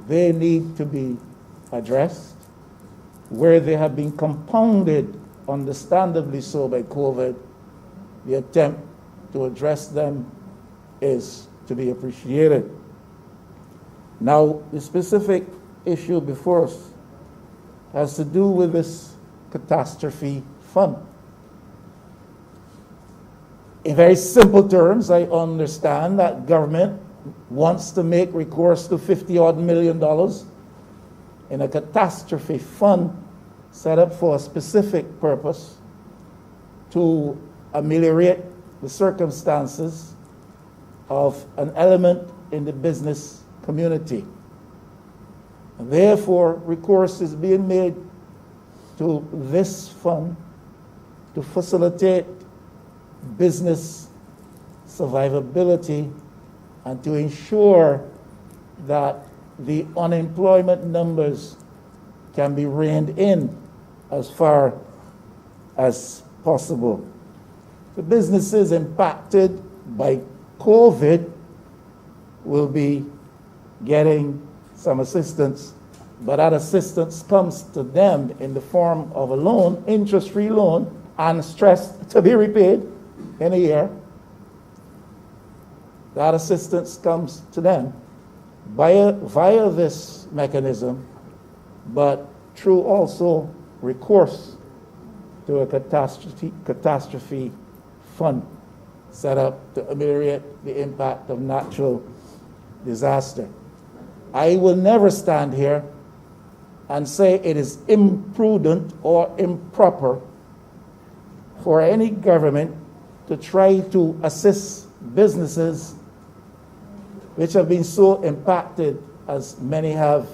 they need to be addressed. Where they have been compounded, understandably so, by COVID, the attempt to address them is to be appreciated. Now, the specific issue before us has to do with this catastrophe fund. In very simple terms, I understand that government wants to make recourse to $50-odd million in a catastrophe fund set up for a specific purpose to ameliorate the circumstances of an element in the business community. And therefore, recourse is being made to this fund to facilitate business survivability and to ensure that the unemployment numbers can be reined in as far as possible. The businesses impacted by COVID will be getting some assistance, but that assistance comes to them in the form of a loan, interest-free loan, and stressed to be repaid in a year. That assistance comes to them via this mechanism, but through also recourse to a catastrophe fund set up to ameliorate the impact of natural disaster. I will never stand here and say it is imprudent or improper for any government to try to assist businesses which have been so impacted as many have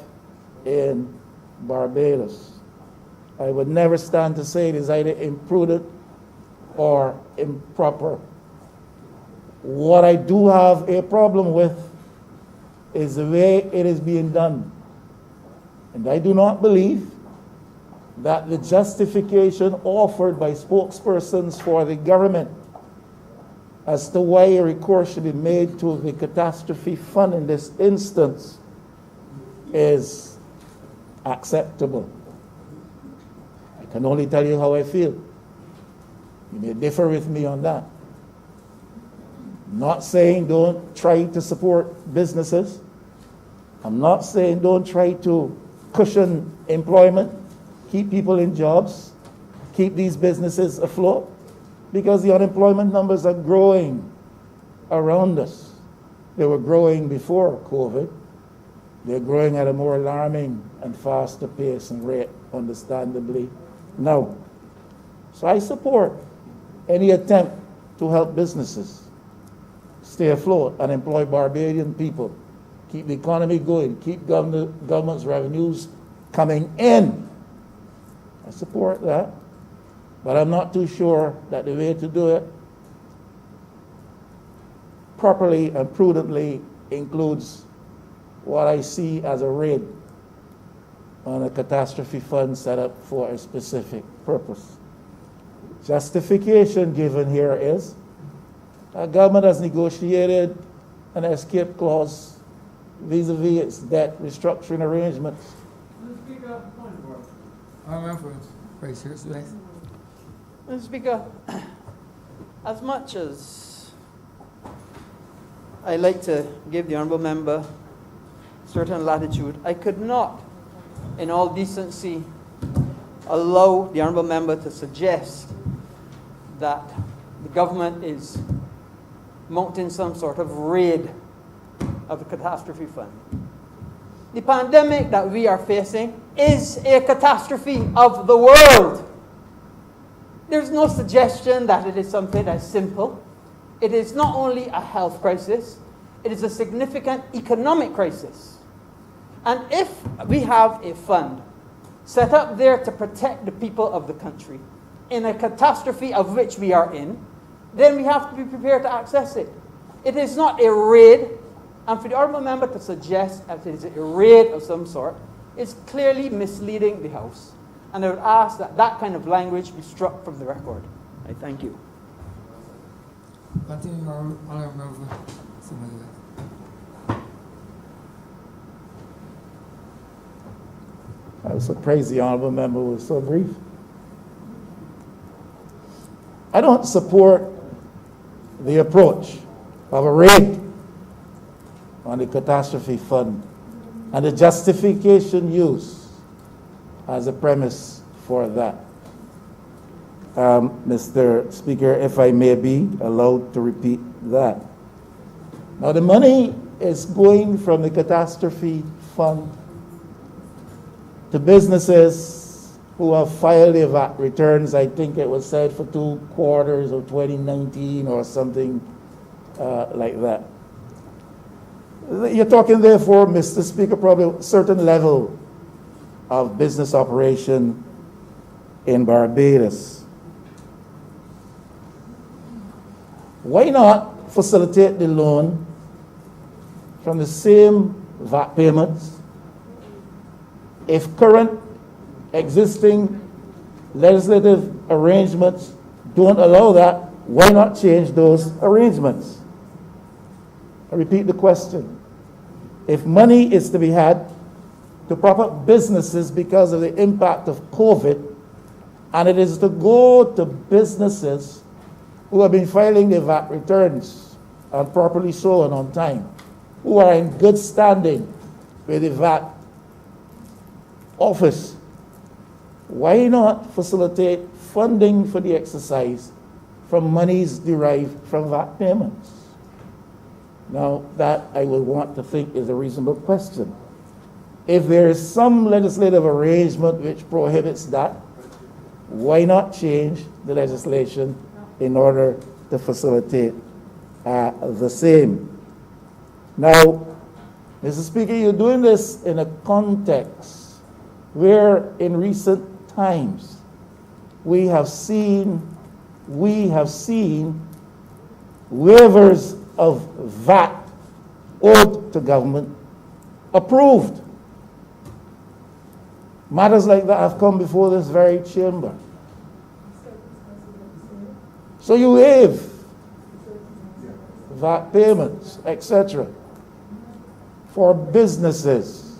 in Barbados. I would never stand to say it is either imprudent or improper. What I do have a problem with is the way it is being done. And I do not believe that the justification offered by spokespersons for the government as to why a recourse should be made to the catastrophe fund in this instance is acceptable. I can only tell you how I feel. You may differ with me on that. I'm not saying don't try to support businesses. I'm not saying don't try to cushion employment, keep people in jobs, keep these businesses afloat, because the unemployment numbers are growing around us. They were growing before COVID. They're growing at a more alarming and faster pace and rate, understandably, now. So I support any attempt to help businesses stay afloat and employ Barbadian people, keep the economy going, keep government's revenues coming in. I support that, but I'm not too sure that the way to do it properly and prudently includes what I see as a raid on a catastrophe fund set up for a specific purpose. Justification given here is the government has negotiated an escape clause vis-a-vis its debt restructuring arrangements. Mr. Speaker, as much as I like to give the Honourable Member certain latitude, I could not, in all decency, allow the Honourable Member to suggest that the government is mounting some sort of raid of the catastrophe fund. The pandemic that we are facing is a catastrophe of the world. There's no suggestion that it is something that's simple. It is not only a health crisis, it is a significant economic crisis. And if we have a fund set up there to protect the people of the country in a catastrophe of which we are in, then we have to be prepared to access it. It is not a raid, and for the Honourable Member to suggest that it is a raid of some sort is clearly misleading the House. And I would ask that that kind of language be struck from the record. I thank you. I was surprised the honorable member was so brief. I don't support the approach of a raid on the catastrophe fund and the justification used as a premise for that. Mr. Speaker, if I may be allowed to repeat that. Now, the money is going from the catastrophe fund to businesses who have filed their VAT returns. I think it was said for 2 quarters of 2019 or something like that. You're talking, therefore, Mr. Speaker, probably a certain level of business operation in Barbados. Why not facilitate the loan from the same VAT payments if current existing legislative arrangements don't allow that? Why not change those arrangements? I repeat the question. If money is to be had to prop up businesses because of the impact of COVID, and it is to go to businesses who have been filing their VAT returns, and properly so and on time, who are in good standing with the VAT office, why not facilitate funding for the exercise from monies derived from VAT payments? Now, that I would want to think is a reasonable question. If there is some legislative arrangement which prohibits that, why not change the legislation in order to facilitate the same? Now, Mr. Speaker, you're doing this in a context where in recent times we have seen waivers of VAT owed to government approved. Matters like that have come before this very chamber. So you waive VAT payments, etc., for businesses.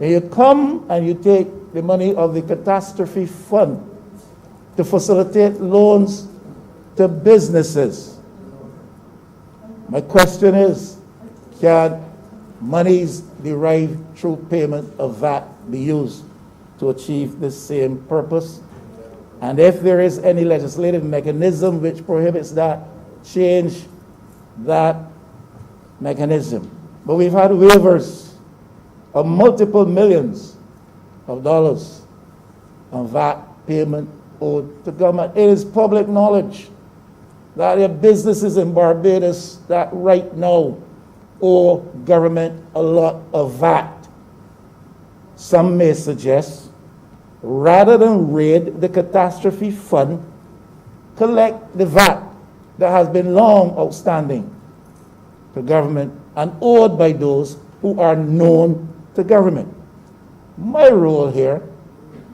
And you come and you take the money of the catastrophe fund to facilitate loans to businesses. My question is, can monies derived through payment of VAT be used to achieve the same purpose? And if there is any legislative mechanism which prohibits that, change that mechanism. But we've had waivers of multiple millions of dollars on VAT payment owed to government. It is public knowledge that there are businesses in Barbados that right now owe government a lot of VAT. Some may suggest, rather than raid the catastrophe fund, collect the VAT that has been long outstanding to government and owed by those who are known to government. My role here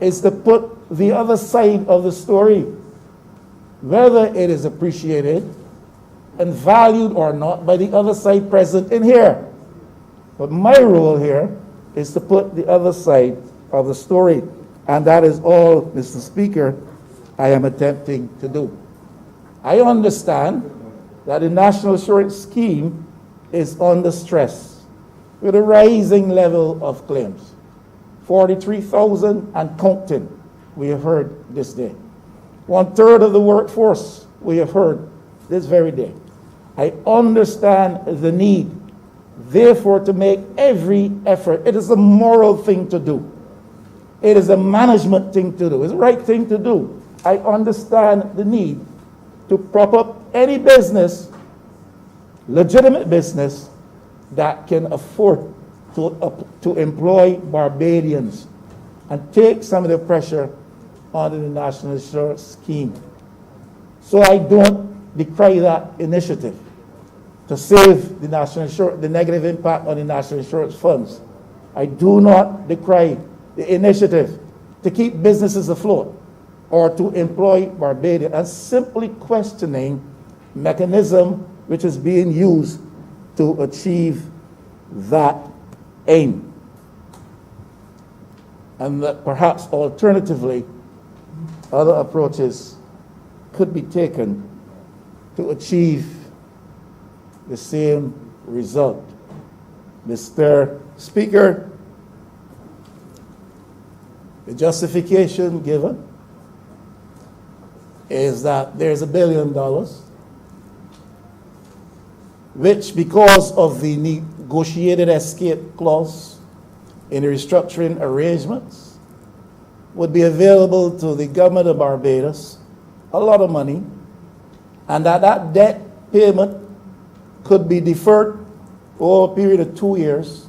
is to put the other side of the story, whether it is appreciated and valued or not by the other side present in here. But my role here is to put the other side of the story. And that is all, Mr. Speaker, I am attempting to do. I understand that the National Insurance Scheme is under stress with a rising level of claims. 43,000 and counting, we have heard this day. 1/3 of the workforce, we have heard this very day. I understand the need, therefore, to make every effort. It is a moral thing to do. It is a management thing to do. It's the right thing to do. I understand the need to prop up any business, legitimate business, that can afford to employ Barbadians and take some of the pressure under the National Insurance Scheme. So I don't decry that initiative to save the national insurance, the negative impact on the national insurance funds. I do not decry the initiative to keep businesses afloat or to employ Barbadians. I'm simply questioning mechanism which is being used to achieve that aim. and that perhaps alternatively, other approaches could be taken to achieve the same result. Mr. Speaker, the justification given is that there's $1 billion, which, because of the negotiated escape clause in the restructuring arrangements, would be available to the government of Barbados, a lot of money, and that debt payment could be deferred over a period of 2 years,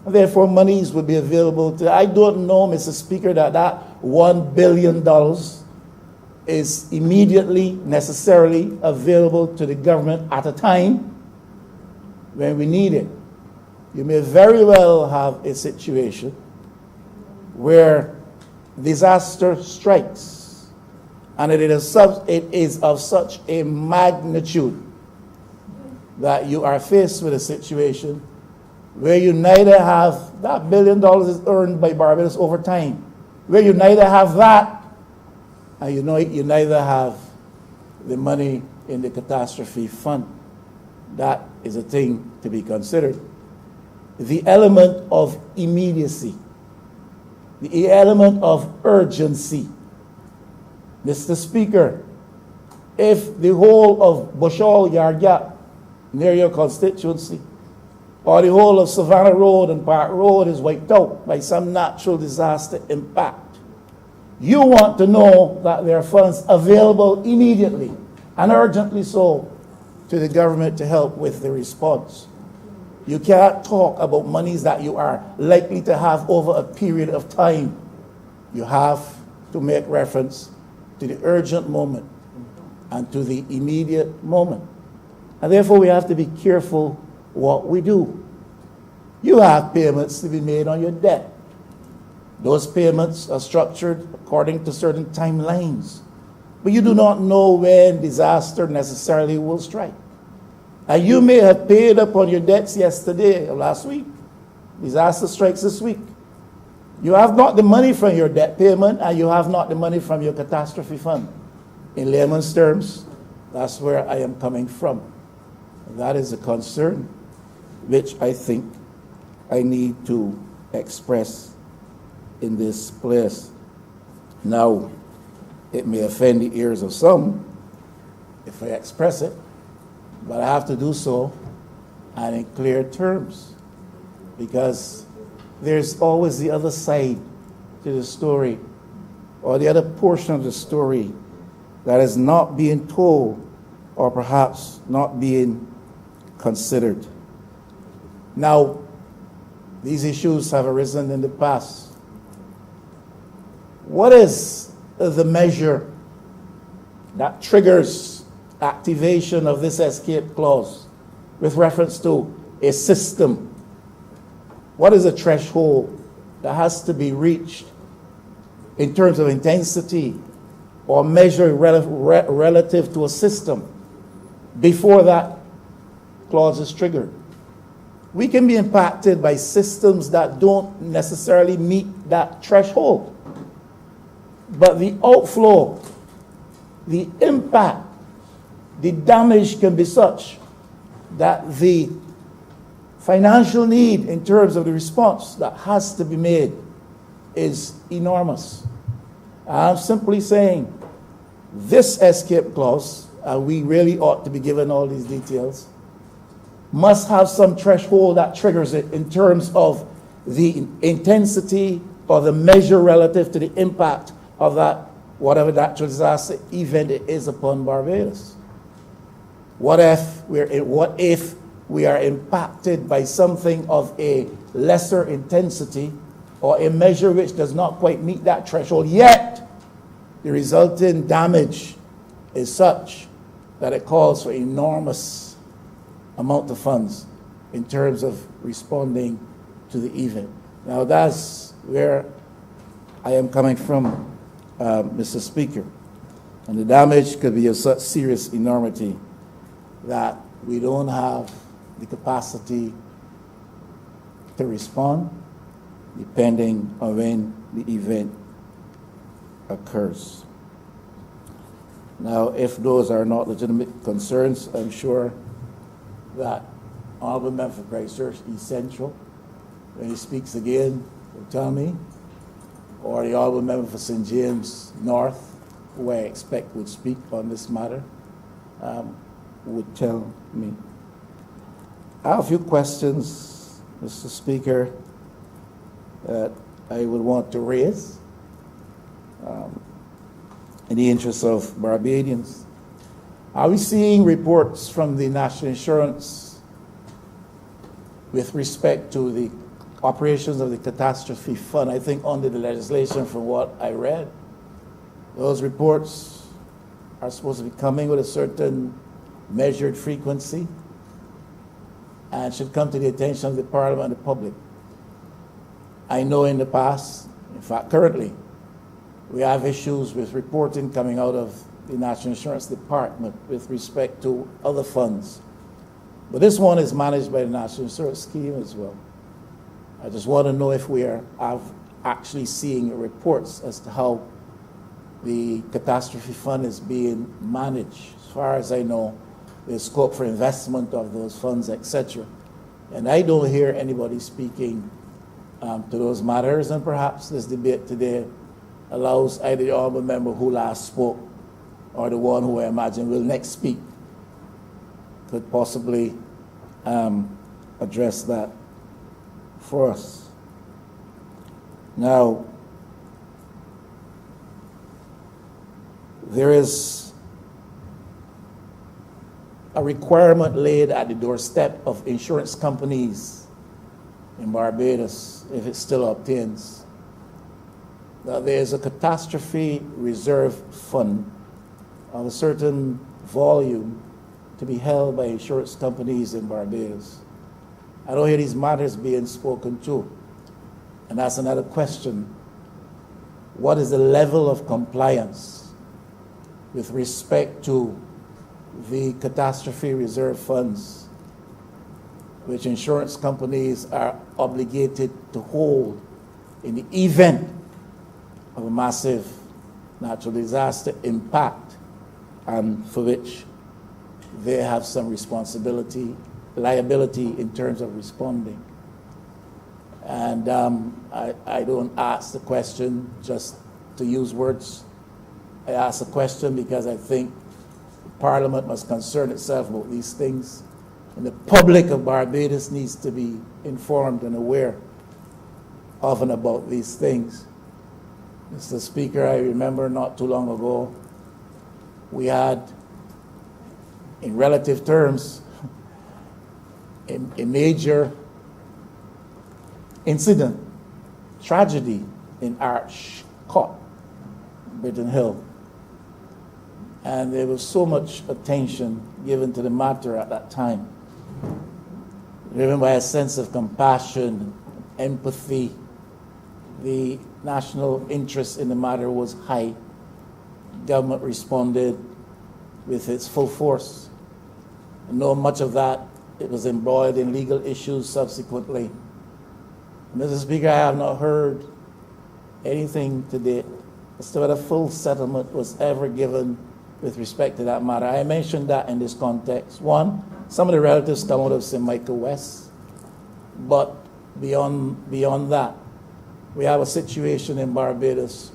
and therefore monies would be available to, I don't know, Mr. Speaker, that $1 billion is immediately necessarily available to the government at a time when we need it. You may very well have a situation where disaster strikes, and it is of such a magnitude that you are faced with a situation where you neither have that $1 billion is earned by Barbados over time, where you neither have that, and you neither have the money in the catastrophe fund. That is a thing to be considered. The element of immediacy, the element of urgency. Mr. Speaker, if the whole of Bushall Yard Gap, near your constituency, or the whole of Savannah Road and Park Road is wiped out by some natural disaster impact, you want to know that there are funds available immediately and urgently so to the government to help with the response. You can't talk about monies that you are likely to have over a period of time. You have to make reference to the urgent moment and to the immediate moment. And therefore we have to be careful what we do. You have payments to be made on your debt. Those payments are structured according to certain timelines. But you do not know when disaster necessarily will strike. And you may have paid up on your debts yesterday or last week. Disaster strikes this week. You have not the money from your debt payment, and you have not the money from your catastrophe fund. In layman's terms, that's where I am coming from. That is a concern which I think I need to express in this place. Now, it may offend the ears of some if I express it, but I have to do so and in clear terms, because there's always the other side to the story, or the other portion of the story that is not being told, or perhaps not being considered. Now, these issues have arisen in the past. What is the measure that triggers activation of this escape clause with reference to a system? What is a threshold that has to be reached in terms of intensity or measure relative to a system before that clause is triggered? We can be impacted by systems that don't necessarily meet that threshold. But the outflow, the impact, the damage can be such that the financial need in terms of the response that has to be made is enormous. I'm simply saying this escape clause, and we really ought to be given all these details, must have some threshold that triggers it in terms of the intensity or the measure relative to the impact of that, whatever natural disaster event it is upon Barbados. What if we are impacted by something of a lesser intensity or a measure which does not quite meet that threshold, yet the resulting damage is such that it calls for enormous amount of funds in terms of responding to the event. Now that's where I am coming from, Mr. Speaker. And the damage could be of such serious enormity that we don't have the capacity to respond, depending on when the event occurs. Now, if those are not legitimate concerns, I'm sure that Honorable Member for Christchurch East Central, when he speaks again, will tell me, or the Honorable Member for St. James North, who I expect would speak on this matter, would tell me. I have a few questions, Mr. Speaker, that I would want to raise in the interest of Barbadians. Are we seeing reports from the National Insurance with respect to the operations of the catastrophe fund? I think under the legislation, from what I read, those reports are supposed to be coming with a certain measured frequency and should come to the attention of the Parliament and the public. I know in the past, in fact currently, we have issues with reporting coming out of the National Insurance Department with respect to other funds. But this one is managed by the National Insurance Scheme as well. I just want to know if we are actually seeing reports as to how the catastrophe fund is being managed. As far as I know, there's scope for investment of those funds, etc. And I don't hear anybody speaking to those matters, and perhaps this debate today allows either the honorable member who last spoke or the one who I imagine will next speak could possibly address that for us. Now, there is a requirement laid at the doorstep of insurance companies in Barbados, if it still obtains, that there is a catastrophe reserve fund of a certain volume to be held by insurance companies in Barbados. I don't hear these matters being spoken to. And that's another question. What is the level of compliance with respect to the catastrophe reserve funds, which insurance companies are obligated to hold in the event of a massive natural disaster impact, and for which they have some liability in terms of responding? And I don't ask the question just to use words. I ask the question because I think Parliament must concern itself about these things, and the public of Barbados needs to be informed and aware of and about these things. Mr. Speaker, I remember not too long ago, we had, in relative terms, a major incident, tragedy in Arch Court, Britton Hill. And there was so much attention given to the matter at that time, driven by a sense of compassion, empathy. The national interest in the matter was high. Government responded with its full force. And though much of that, it was embroiled in legal issues subsequently. Mr. Speaker, I have not heard anything to date as to whether full settlement was ever given with respect to that matter. I mentioned that in this context. One, some of the relatives come out of St. Michael West, but beyond that, we have a situation in Barbados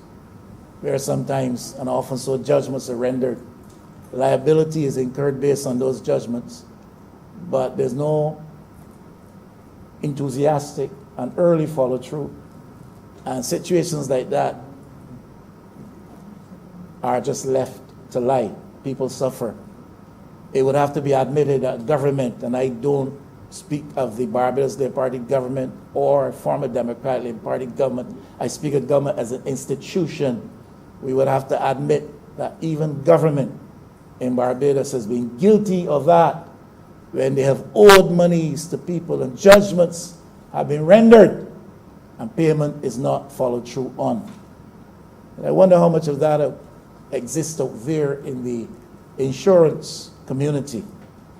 where sometimes and often so judgments are rendered. Liability is incurred based on those judgments, but there's no enthusiastic and early follow-through. And situations like that are just left to lie. People suffer. It would have to be admitted that government, and I don't speak of the Barbados Labour Party government or former Democratic Labour Party government, I speak of government as an institution. We would have to admit that even government in Barbados has been guilty of that when they have owed monies to people and judgments have been rendered and payment is not followed through on. And I wonder how much of that exists out there in the insurance community.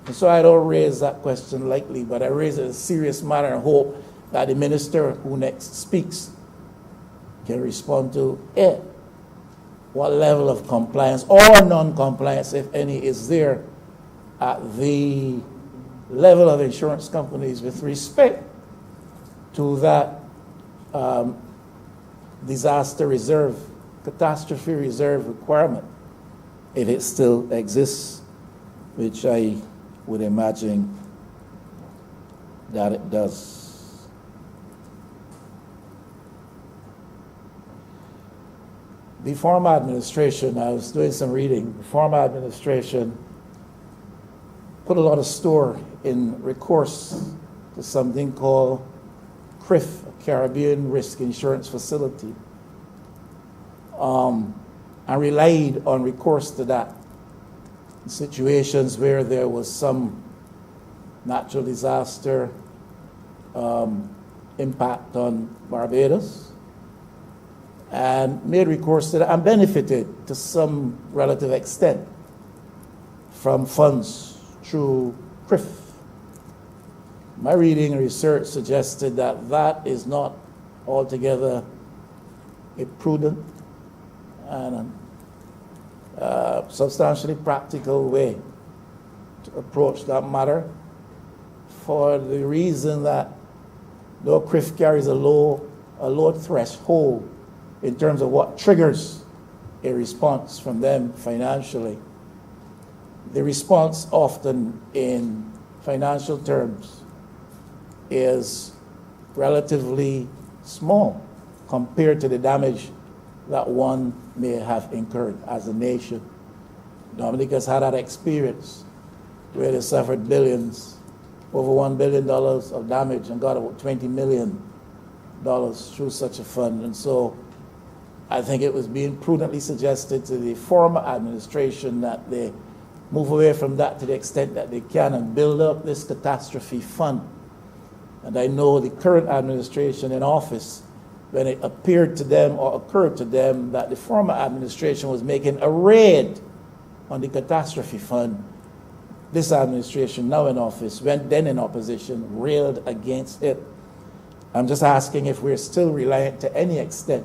And so I don't raise that question lightly, but I raise it as a serious matter and hope that the minister who next speaks can respond to it. What level of compliance or non-compliance, if any, is there at the level of insurance companies with respect to that disaster reserve, catastrophe reserve requirement, if it still exists, which I would imagine that it does. The former administration, I was doing some reading, the former administration put a lot of store in recourse to something called CRIF, Caribbean Risk Insurance Facility, and relied on recourse to that in situations where there was some natural disaster impact on Barbados, and made recourse to that and benefited to some relative extent from funds through CRIF. My reading and research suggested that that is not altogether a prudent and substantially practical way to approach that matter, for the reason that though CRIF carries a low threshold in terms of what triggers a response from them financially, the response often in financial terms is relatively small compared to the damage that one may have incurred as a nation. Dominica's had that experience where they suffered billions, over $1 billion of damage, and got about $20 million through such a fund. And so I think it was being prudently suggested to the former administration that they move away from that to the extent that they can and build up this catastrophe fund. And I know the current administration in office, when it appeared to them or occurred to them that the former administration was making a raid on the catastrophe fund, this administration now in office, when then in opposition, railed against it. I'm just asking if we're still reliant to any extent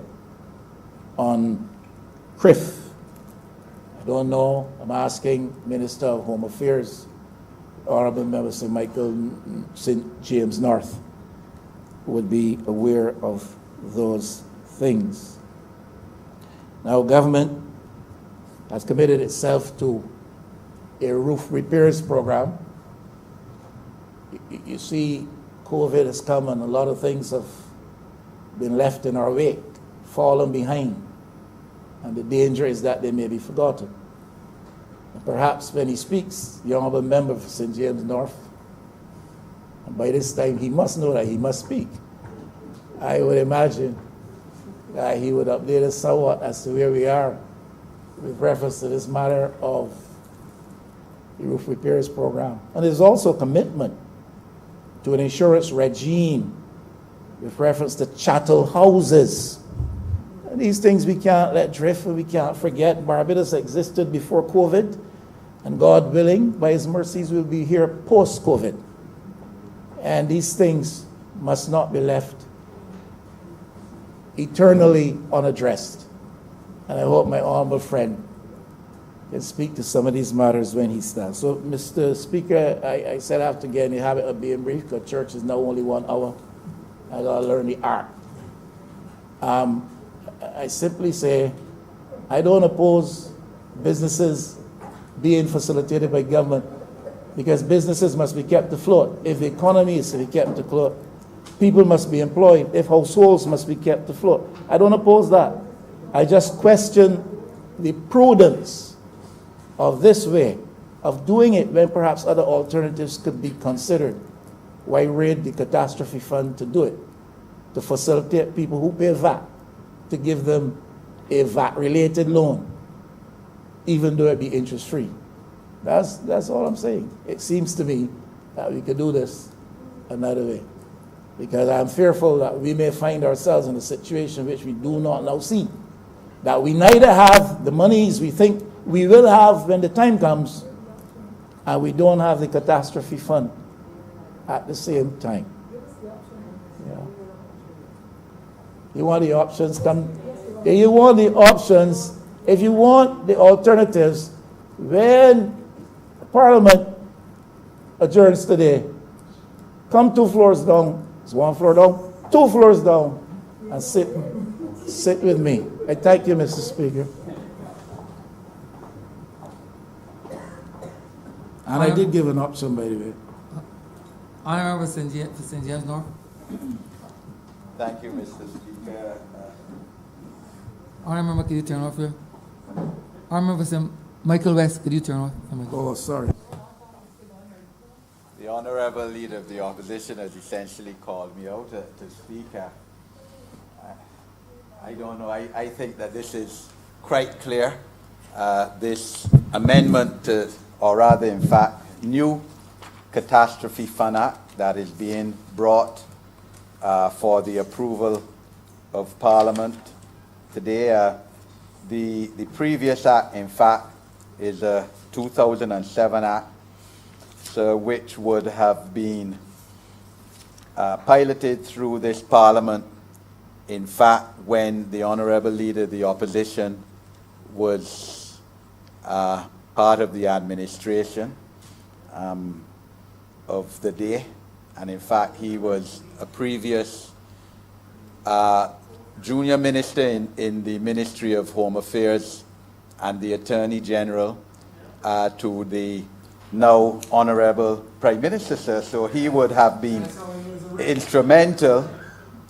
on CRIF. I don't know. I'm asking Minister of Home Affairs, Honorable Member St. James North, would be aware of those things. Now, government has committed itself to a roof repairs program. You see, COVID has come and a lot of things have been left in our wake, fallen behind. And the danger is that they may be forgotten. And perhaps when he speaks, the Honorable Member for St. James North, and by this time he must know that he must speak. I would imagine that he would update us somewhat as to where we are with reference to this matter of the roof repairs program. And there's also commitment to an insurance regime with reference to chattel houses. And these things we can't let drift, and we can't forget. Barbados existed before COVID, and God willing, by His mercies, we'll be here post-COVID. And these things must not be left eternally unaddressed. And I hope my honorable friend can speak to some of these matters when he stands. So, Mr. Speaker, I said I have to get in the habit of being brief, because church is now only 1 hour. I gotta learn the art. I simply say, I don't oppose businesses being facilitated by government, because businesses must be kept afloat. If the economy is to be kept afloat, people must be employed. If households must be kept afloat, I don't oppose that. I just question the prudence of this way of doing it when perhaps other alternatives could be considered. Why raid the catastrophe fund to do it? To facilitate people who pay VAT, to give them a VAT-related loan, even though it be interest-free. That's all I'm saying. It seems to me that we could do this another way, because I'm fearful that we may find ourselves in a situation which we do not now see, that we neither have the monies we think we will have when the time comes, and we don't have the catastrophe fund at the same time. Yeah. You want the options? Come. If you want the options, if you want the alternatives, when Parliament adjourns today, come 2 floors down. It's 1 floor down, 2 floors down, and sit with me. I thank you, Mr. Speaker. And I did give an option, by the way. Honorable St. James North. Thank you, Mr. Speaker. Honorable, could you turn off here? Honorable St. Michael West, could you turn off? Oh, sorry. The Honourable Leader of the Opposition has essentially called me out to speak. I don't know. I think that this is quite clear. This amendment, or rather, in fact, new Catastrophe Fund Act that is being brought for the approval of Parliament today. The previous act, in fact, is a 2007 act, so which would have been piloted through this Parliament, in fact, when the Honourable Leader of the Opposition was part of the administration of the day. And in fact, he was a previous junior minister in the Ministry of Home Affairs and the Attorney General to the now Honourable Prime Minister, sir. So he would have been instrumental.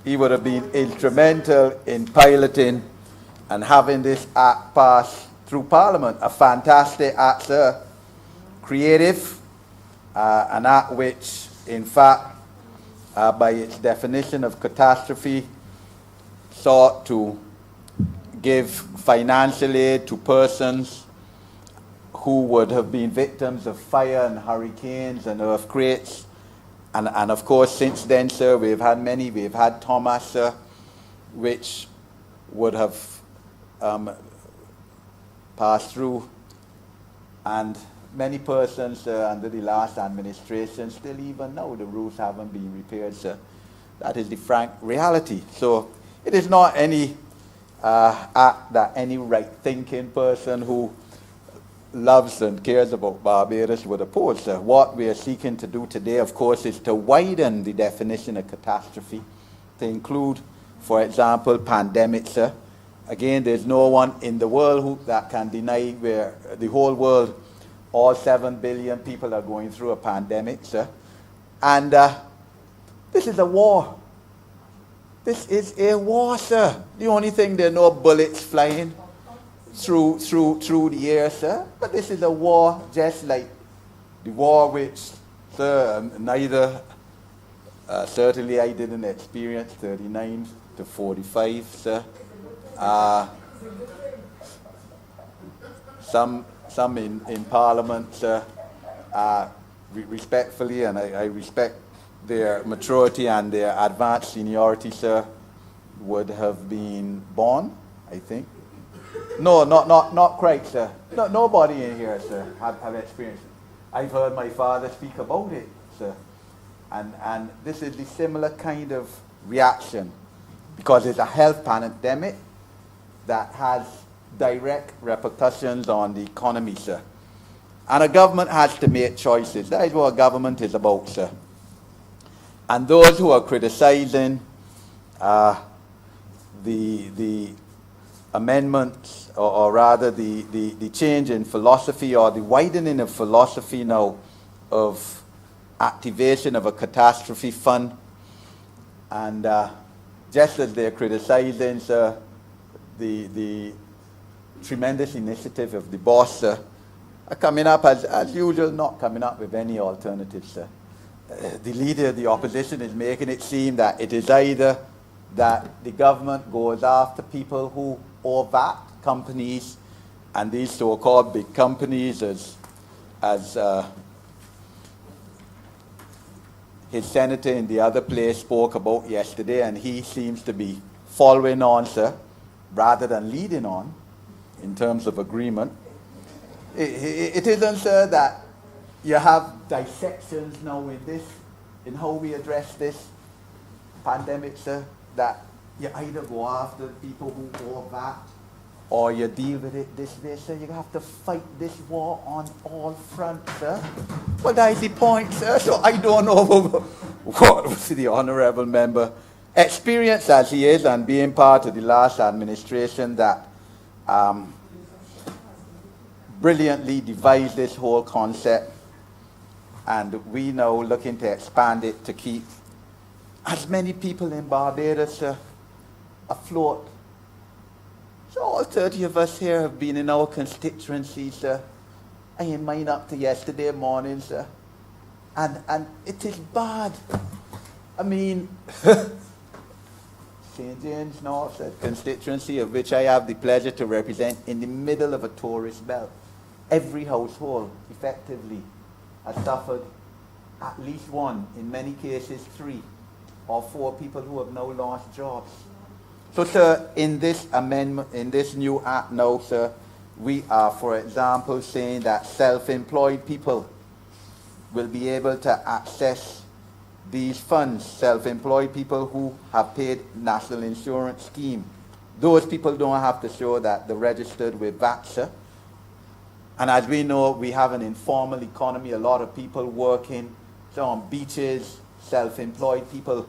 He would have been instrumental in piloting and having this act passed through Parliament. A fantastic act, sir. Creative, an act which, in fact, by its definition of catastrophe, sought to give financial aid to persons who would have been victims of fire and hurricanes and earthquakes. And of course, since then, sir, we've had many. We've had Thomas, sir, which would have passed through. And many persons under the last administration, still even now, the roofs haven't been repaired, sir. That is the frank reality. So it is not any act that any right-thinking person who loves and cares about Barbados would oppose, sir. What we are seeking to do today, of course, is to widen the definition of catastrophe to include, for example, pandemics, sir. Again, there's no one in the world that can deny where the whole world, all 7 billion people are going through a pandemic, sir. And this is a war. This is a war, sir. The only thing, there are no bullets flying through the air, sir. But this is a war just like the war which, sir, neither, certainly I didn't experience 39 to 45, sir. Some in Parliament, sir, respectfully, and I respect their maturity and their advanced seniority, sir, would have been born, I think. No, not quite, sir. No, nobody in here, sir, have experienced it. I've heard my father speak about it, sir. And this is the similar kind of reaction, because it's a health pandemic that has direct repercussions on the economy, sir. And a government has to make choices. That is what a government is about, sir. And those who are criticizing the amendments, or rather the change in philosophy, or the widening of philosophy now of activation of a catastrophe fund, and just as they're criticizing, sir, the tremendous initiative of the boss, sir, are coming up, as usual, not coming up with any alternatives, sir. The leader of the opposition is making it seem that it is either that the government goes after people who owe VAT, companies, and these so-called big companies, as his senator in the other place spoke about yesterday, and he seems to be following on, sir, rather than leading on in terms of agreement. It isn't, sir, that you have dissections now in how we address this pandemic, sir, that you either go after people who owe that, or you deal with it this way, sir. You have to fight this war on all fronts, sir. Well, that is the point, sir. So I don't know what was the honourable member, experienced as he is and being part of the last administration that brilliantly devised this whole concept, and we now looking to expand it to keep as many people in Barbados afloat. So all 30 of us here have been in our constituencies, sir. I in mine up to yesterday morning, sir. And it is bad. I mean, St. James North constituency, of which I have the pleasure to represent, in the middle of a tourist belt. Every household, effectively, has suffered at least one, in many cases 3 or 4 people who have now lost jobs. So, sir, in this amendment, in this new act now, sir, we are, for example, saying that self-employed people will be able to access these funds, self-employed people who have paid national insurance scheme. Those people don't have to show that they're registered with VAT, sir. And as we know, we have an informal economy, a lot of people working, so on beaches, self-employed people.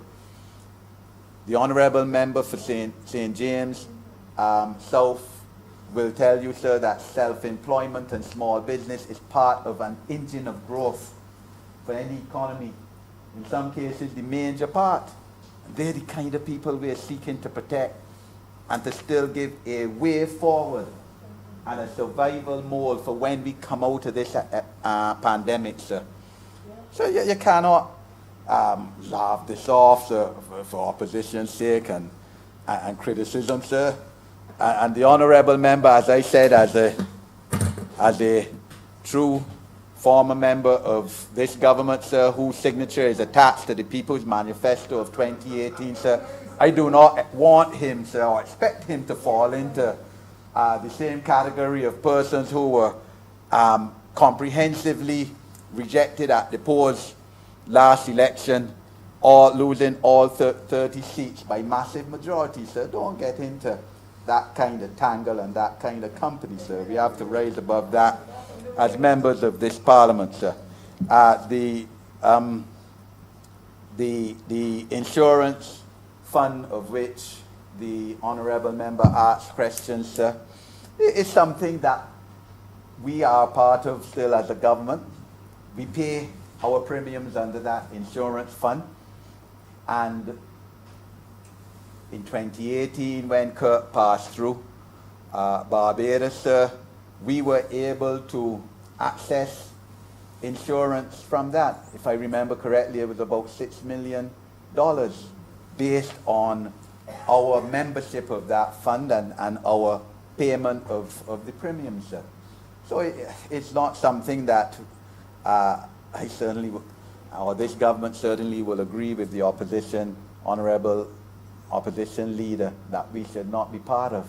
The honourable member for St. James South will tell you, sir, that self-employment and small business is part of an engine of growth for any economy. In some cases, the major part. They're the kind of people we're seeking to protect and to still give a way forward and a survival mode for when we come out of this pandemic, sir. So you cannot laugh this off, sir, for opposition's sake and criticism, sir. And the honourable member, as I said, as a true former member of this government, sir, whose signature is attached to the People's Manifesto of 2018, sir, I do not want him, sir, or expect him to fall into the same category of persons who were comprehensively rejected at the polls last election, or losing all 30 seats by massive majority, sir. Don't get into that kind of tangle and that kind of company, sir. We have to rise above that as members of this parliament, sir. The insurance fund, of which the honourable member asked questions, sir, is something that we are part of still as a government. We pay our premiums under that insurance fund. And in 2018, when Kirk passed through Barbados, sir, we were able to access insurance from that. If I remember correctly, it was about $6 million based on our membership of that fund and our payment of the premiums, sir. So it's not something that I certainly, or this government certainly will agree with the opposition, honourable opposition leader, that we should not be part of.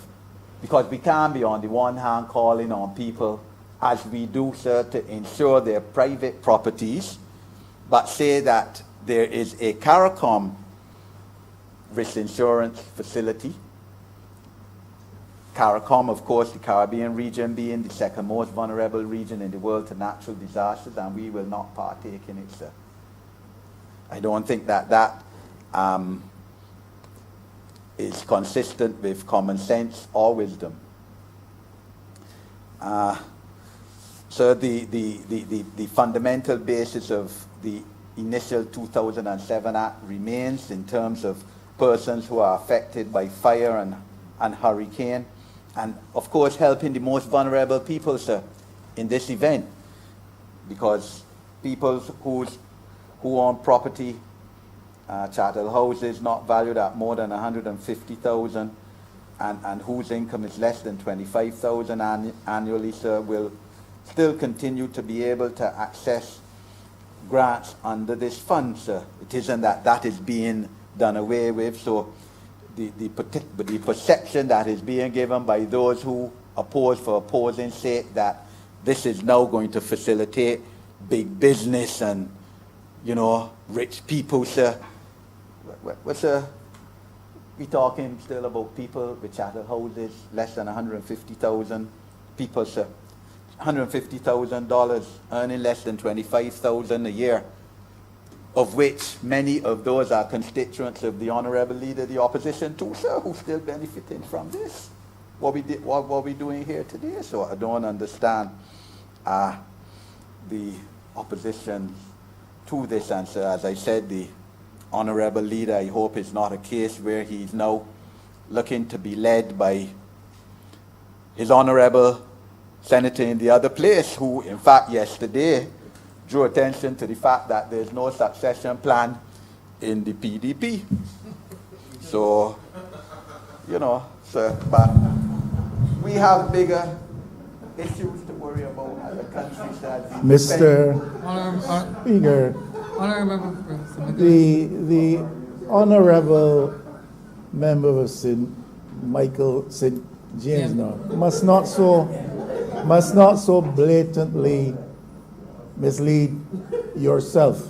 Because we can't be on the one hand calling on people, as we do, sir, to insure their private properties, but say that there is a CARICOM risk insurance facility. CARICOM, of course, the Caribbean region being the second most vulnerable region in the world to natural disasters, and we will not partake in it, sir. I don't think that is consistent with common sense or wisdom. So the fundamental basis of the initial 2007 Act remains in terms of persons who are affected by fire and hurricane, and of course helping the most vulnerable people, sir, in this event, because people who own property, chattel houses not valued at more than $150,000 and whose income is less than $25,000 annually, sir, will still continue to be able to access grants under this fund, sir. It isn't that is being done away with, so the perception that is being given by those who oppose for opposing sake that this is now going to facilitate big business and, you know, rich people, sir. Well, sir, we're talking still about people with chattel houses, less than 150,000 people, sir. $150,000, earning less than $25,000 a year, of which many of those are constituents of the Honourable Leader of the Opposition too, sir, who's still benefiting from this. What we doing here today? So I don't understand the opposition to this. And so, as I said, the Honourable Leader, I hope it's not a case where he's now looking to be led by his Honourable Senator in the other place, who in fact yesterday drew attention to the fact that there's no succession plan in the PDP. So, you know, sir, but we have bigger issues to worry about as a country, sir. Mr. Honorable Speaker, Member, the Honourable Member of St. Michael St. James now must not so blatantly mislead yourself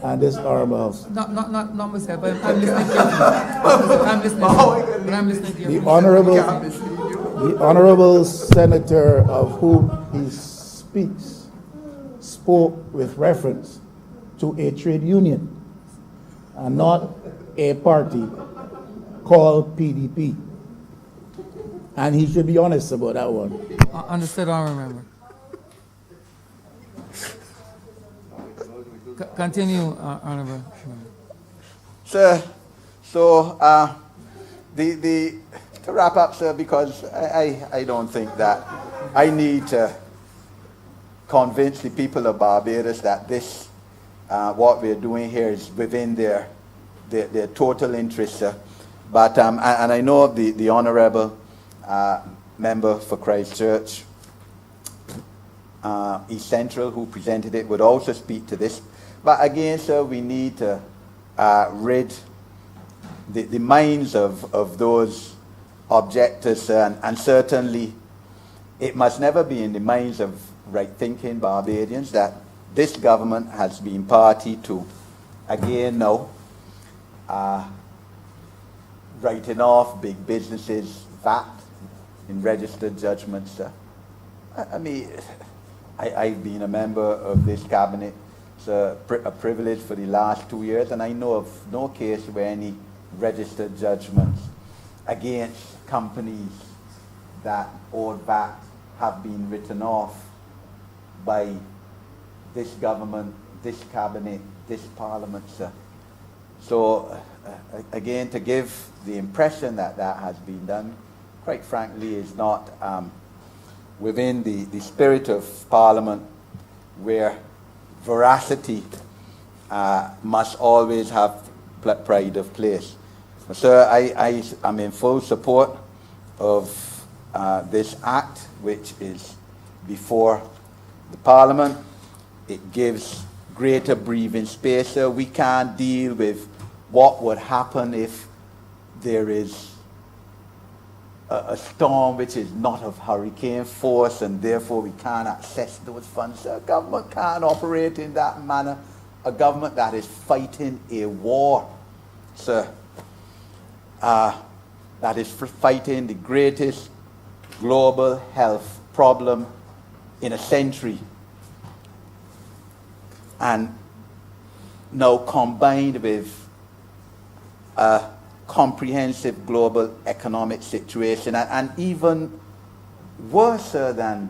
and this Honourable House. not myself. I'm listening carefully. I'm listening carefully. The Honourable Senator of whom he speaks spoke with reference to a trade union and not a party called PDP. And he should be honest about that one. Understood, Honorable Member. Continue, Honorable Member. Sir, so to wrap up, sir, because I don't think that I need to convince the people of Barbados that this, what we're doing here is within their total interest, sir. But, and I know the Honourable Member for Christchurch, East Central, who presented it, would also speak to this. But again, sir, we need to rid the minds of those objectors, and certainly it must never be in the minds of right-thinking Barbadians that this government has been party to, again now, writing off big businesses' VAT in registered judgments, sir. I mean, I've been a member of this cabinet. It's a privilege for the last 2 years, and I know of no case where any registered judgments against companies that owed VAT have been written off by this government, this cabinet, this parliament, sir. So, again, to give the impression that that has been done, quite frankly, is not within the spirit of Parliament, where veracity must always have pride of place. Sir, I am in full support of this act, which is before the Parliament. It gives greater breathing space. Sir, we can't deal with what would happen if there is a storm which is not of hurricane force, and therefore we can't access those funds. A government can't operate in that manner. A government that is fighting a war, sir, that is fighting the greatest global health problem in a century, and now combined with a comprehensive global economic situation, and even worse than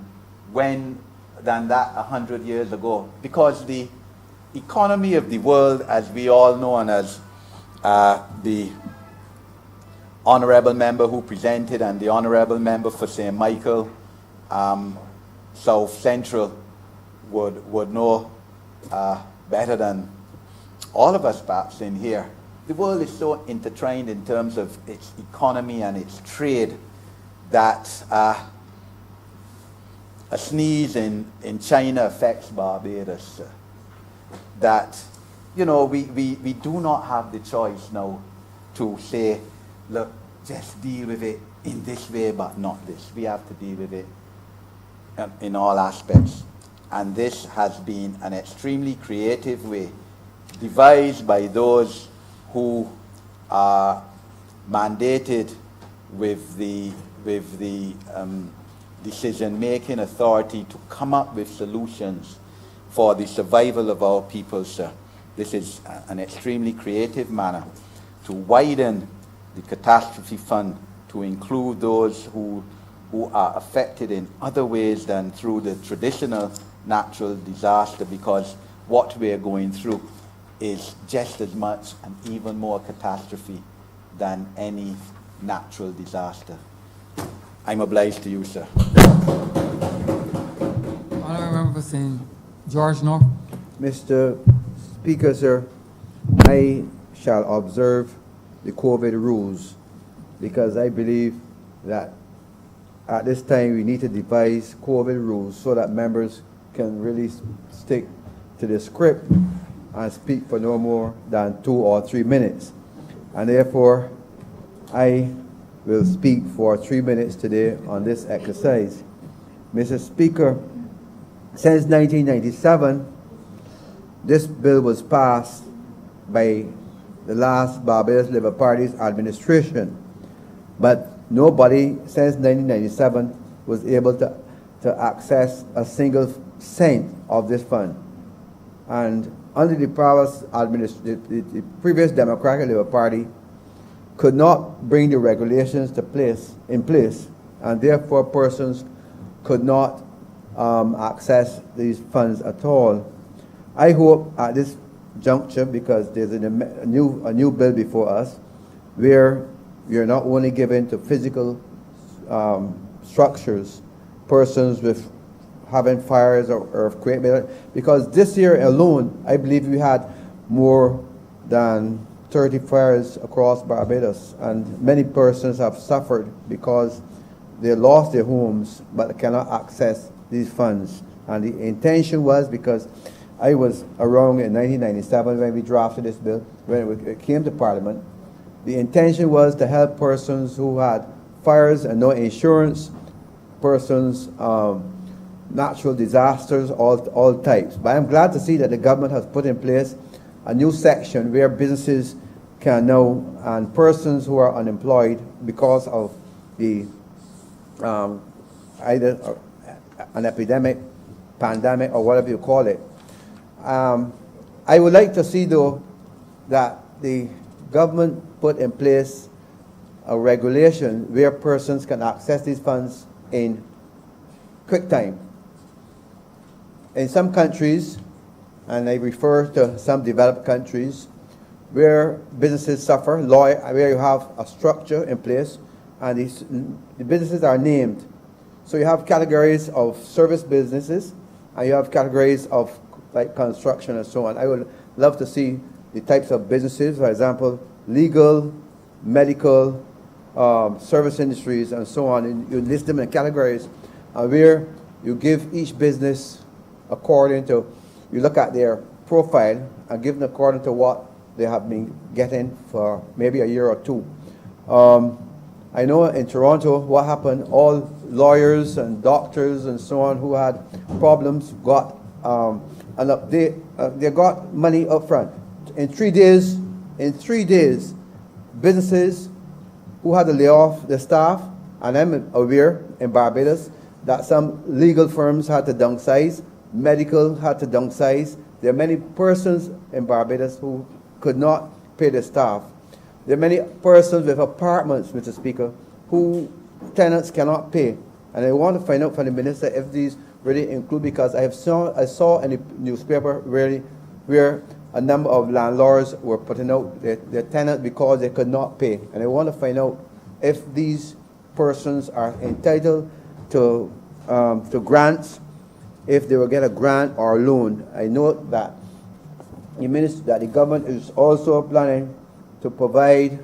that 100 years ago, because the economy of the world, as we all know, and as the Honourable Member who presented and the Honourable Member for St. Michael South Central would know better than all of us perhaps in here. The world is so intertwined in terms of its economy and its trade that a sneeze in China affects Barbados. That, you know, we do not have the choice now to say, look, just deal with it in this way but not this. We have to deal with it in all aspects. And this has been an extremely creative way devised by those who are mandated with the decision-making authority to come up with solutions for the survival of our people, sir. This is an extremely creative manner to widen the catastrophe fund to include those who are affected in other ways than through the traditional natural disaster, because what we are going through is just as much and even more catastrophe than any natural disaster. I'm obliged to you, sir. Honourable Member for St. George North. Mr. Speaker, sir, I shall observe the COVID rules because I believe that at this time we need to devise COVID rules so that members can really stick to the script and speak for no more than 2 or 3 minutes. And therefore, I will speak for 3 minutes today on this exercise. Mr. Speaker, since 1997, this bill was passed by the last Barbados Labour Party's administration, but nobody since 1997 was able to access a single cent of this fund. And under the previous Democratic Labour Party could not bring the regulations in place, and therefore persons could not access these funds at all. I hope at this juncture, because there's a new bill before us, where we are not only given to physical structures, persons with having fires or earthquake, because this year alone, I believe we had more than 30 fires across Barbados, and many persons have suffered because they lost their homes but cannot access these funds. And the intention was, because I was around in 1997 when we drafted this bill, when it came to Parliament, the intention was to help persons who had fires and no insurance, persons, natural disasters, all types. But I'm glad to see that the government has put in place a new section where businesses can now, and persons who are unemployed because of the either an epidemic, pandemic, or whatever you call it. I would like to see, though, that the government put in place a regulation where persons can access these funds in quick time. In some countries, and I refer to some developed countries, where businesses suffer, where you have a structure in place, and the businesses are named. So you have categories of service businesses, and you have categories of like construction and so on. I would love to see the types of businesses, for example, legal, medical, service industries, and so on. And you list them in categories where you give each business according to, you look at their profile and give them according to what they have been getting for maybe a year or two. I know in Toronto what happened, all lawyers and doctors and so on who had problems got they got money up front. In 3 days, businesses who had to lay off their staff, and I'm aware in Barbados that some legal firms had to downsize, medical had to downsize. There are many persons in Barbados who could not pay their staff. There are many persons with apartments, Mr. Speaker, who tenants cannot pay. And I want to find out from the minister if these really include, because I saw in the newspaper really where a number of landlords were putting out their tenants because they could not pay. And I want to find out if these persons are entitled to grants, if they will get a grant or a loan. I know that the government is also planning to provide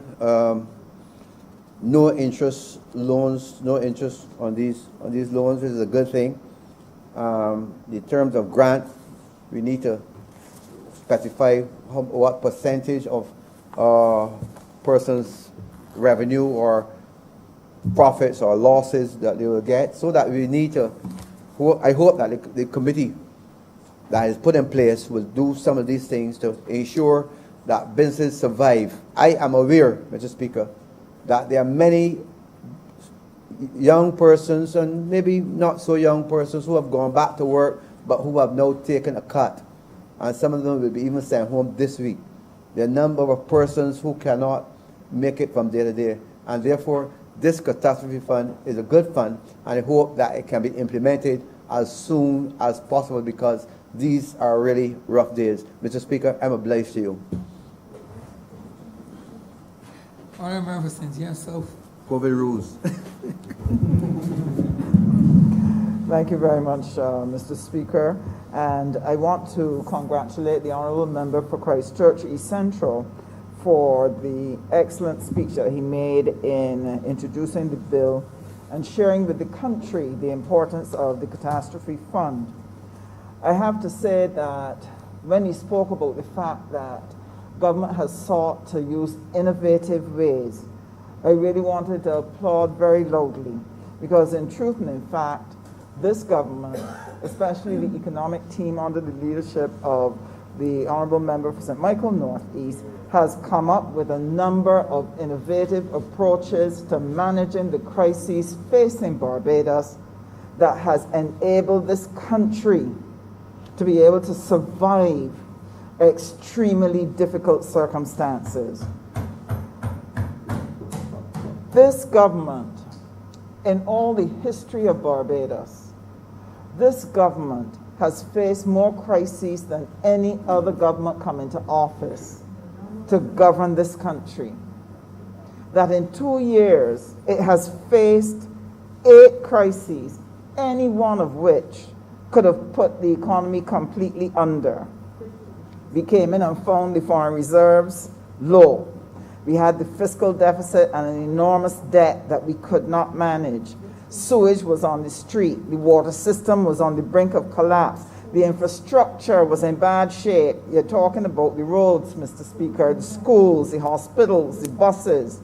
no interest loans, no interest on these loans, which is a good thing. In terms of grant, we need to specify what percentage of person's revenue or profits or losses that they will get, so that we need to, I hope that the committee that is put in place will do some of these things to ensure that businesses survive. I am aware, Mr. Speaker, that there are many young persons and maybe not so young persons who have gone back to work but who have now taken a cut. And some of them will be even sent home this week. There are a number of persons who cannot make it from day to day. And therefore, this catastrophe fund is a good fund, and I hope that it can be implemented as soon as possible because these are really rough days. Mr. Speaker, I'm obliged to you. Honourable Member for St. James South. COVID rules. Thank you very much, Mr. Speaker. And I want to congratulate the Honourable Member for Christchurch East Central for the excellent speech that he made in introducing the bill and sharing with the country the importance of the catastrophe fund. I have to say that when he spoke about the fact that government has sought to use innovative ways, I really wanted to applaud very loudly because in truth and in fact, this government, especially the economic team under the leadership of the Honourable Member for St. Michael North East, has come up with a number of innovative approaches to managing the crises facing Barbados that has enabled this country to be able to survive extremely difficult circumstances. This government, in all the history of Barbados, this government has faced more crises than any other government come into office to govern this country. That in 2 years, it has faced 8 crises, any one of which could have put the economy completely under. We came in and found the foreign reserves low. We had the fiscal deficit and an enormous debt that we could not manage. Sewage was on the street. The water system was on the brink of collapse. The infrastructure was in bad shape. You're talking about the roads, Mr. Speaker, the schools, the hospitals, the buses.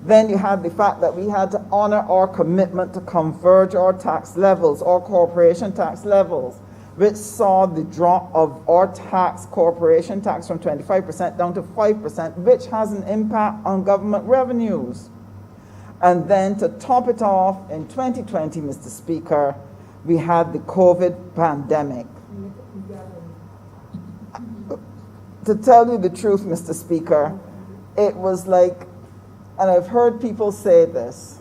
Then you had the fact that we had to honor our commitment to converge our tax levels, our corporation tax levels, which saw the drop of our tax, corporation tax, from 25% down to 5%, which has an impact on government revenues. And then to top it off, in 2020, Mr. Speaker, we had the COVID pandemic. To tell you the truth, Mr. Speaker, it was like, and I've heard people say this,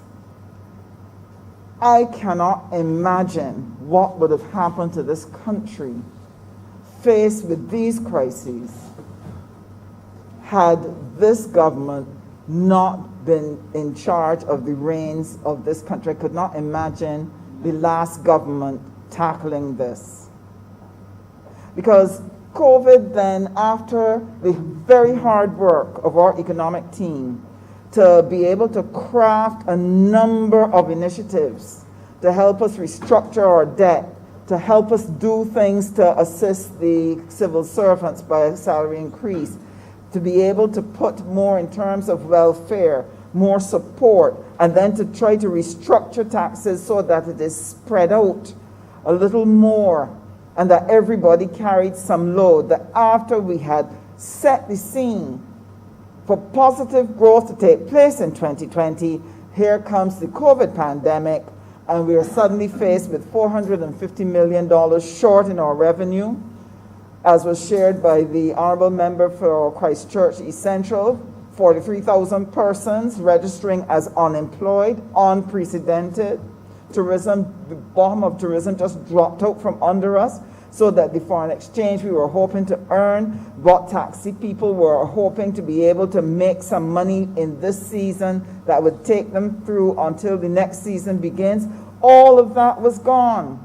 I cannot imagine what would have happened to this country faced with these crises had this government not been in charge of the reins of this country. I could not imagine the last government tackling this. Because COVID then, after the very hard work of our economic team to be able to craft a number of initiatives to help us restructure our debt, to help us do things to assist the civil servants by a salary increase, to be able to put more in terms of welfare, more support, and then to try to restructure taxes so that it is spread out a little more and that everybody carried some load. That after we had set the scene for positive growth to take place in 2020, here comes the COVID pandemic, and we are suddenly faced with $450 million short in our revenue, as was shared by the Honourable Member for Christchurch East Central. 43,000 persons registering as unemployed, unprecedented. Tourism, the bottom of tourism just dropped out from under us, so that the foreign exchange we were hoping to earn, what taxi people were hoping to be able to make some money in this season that would take them through until the next season begins, all of that was gone.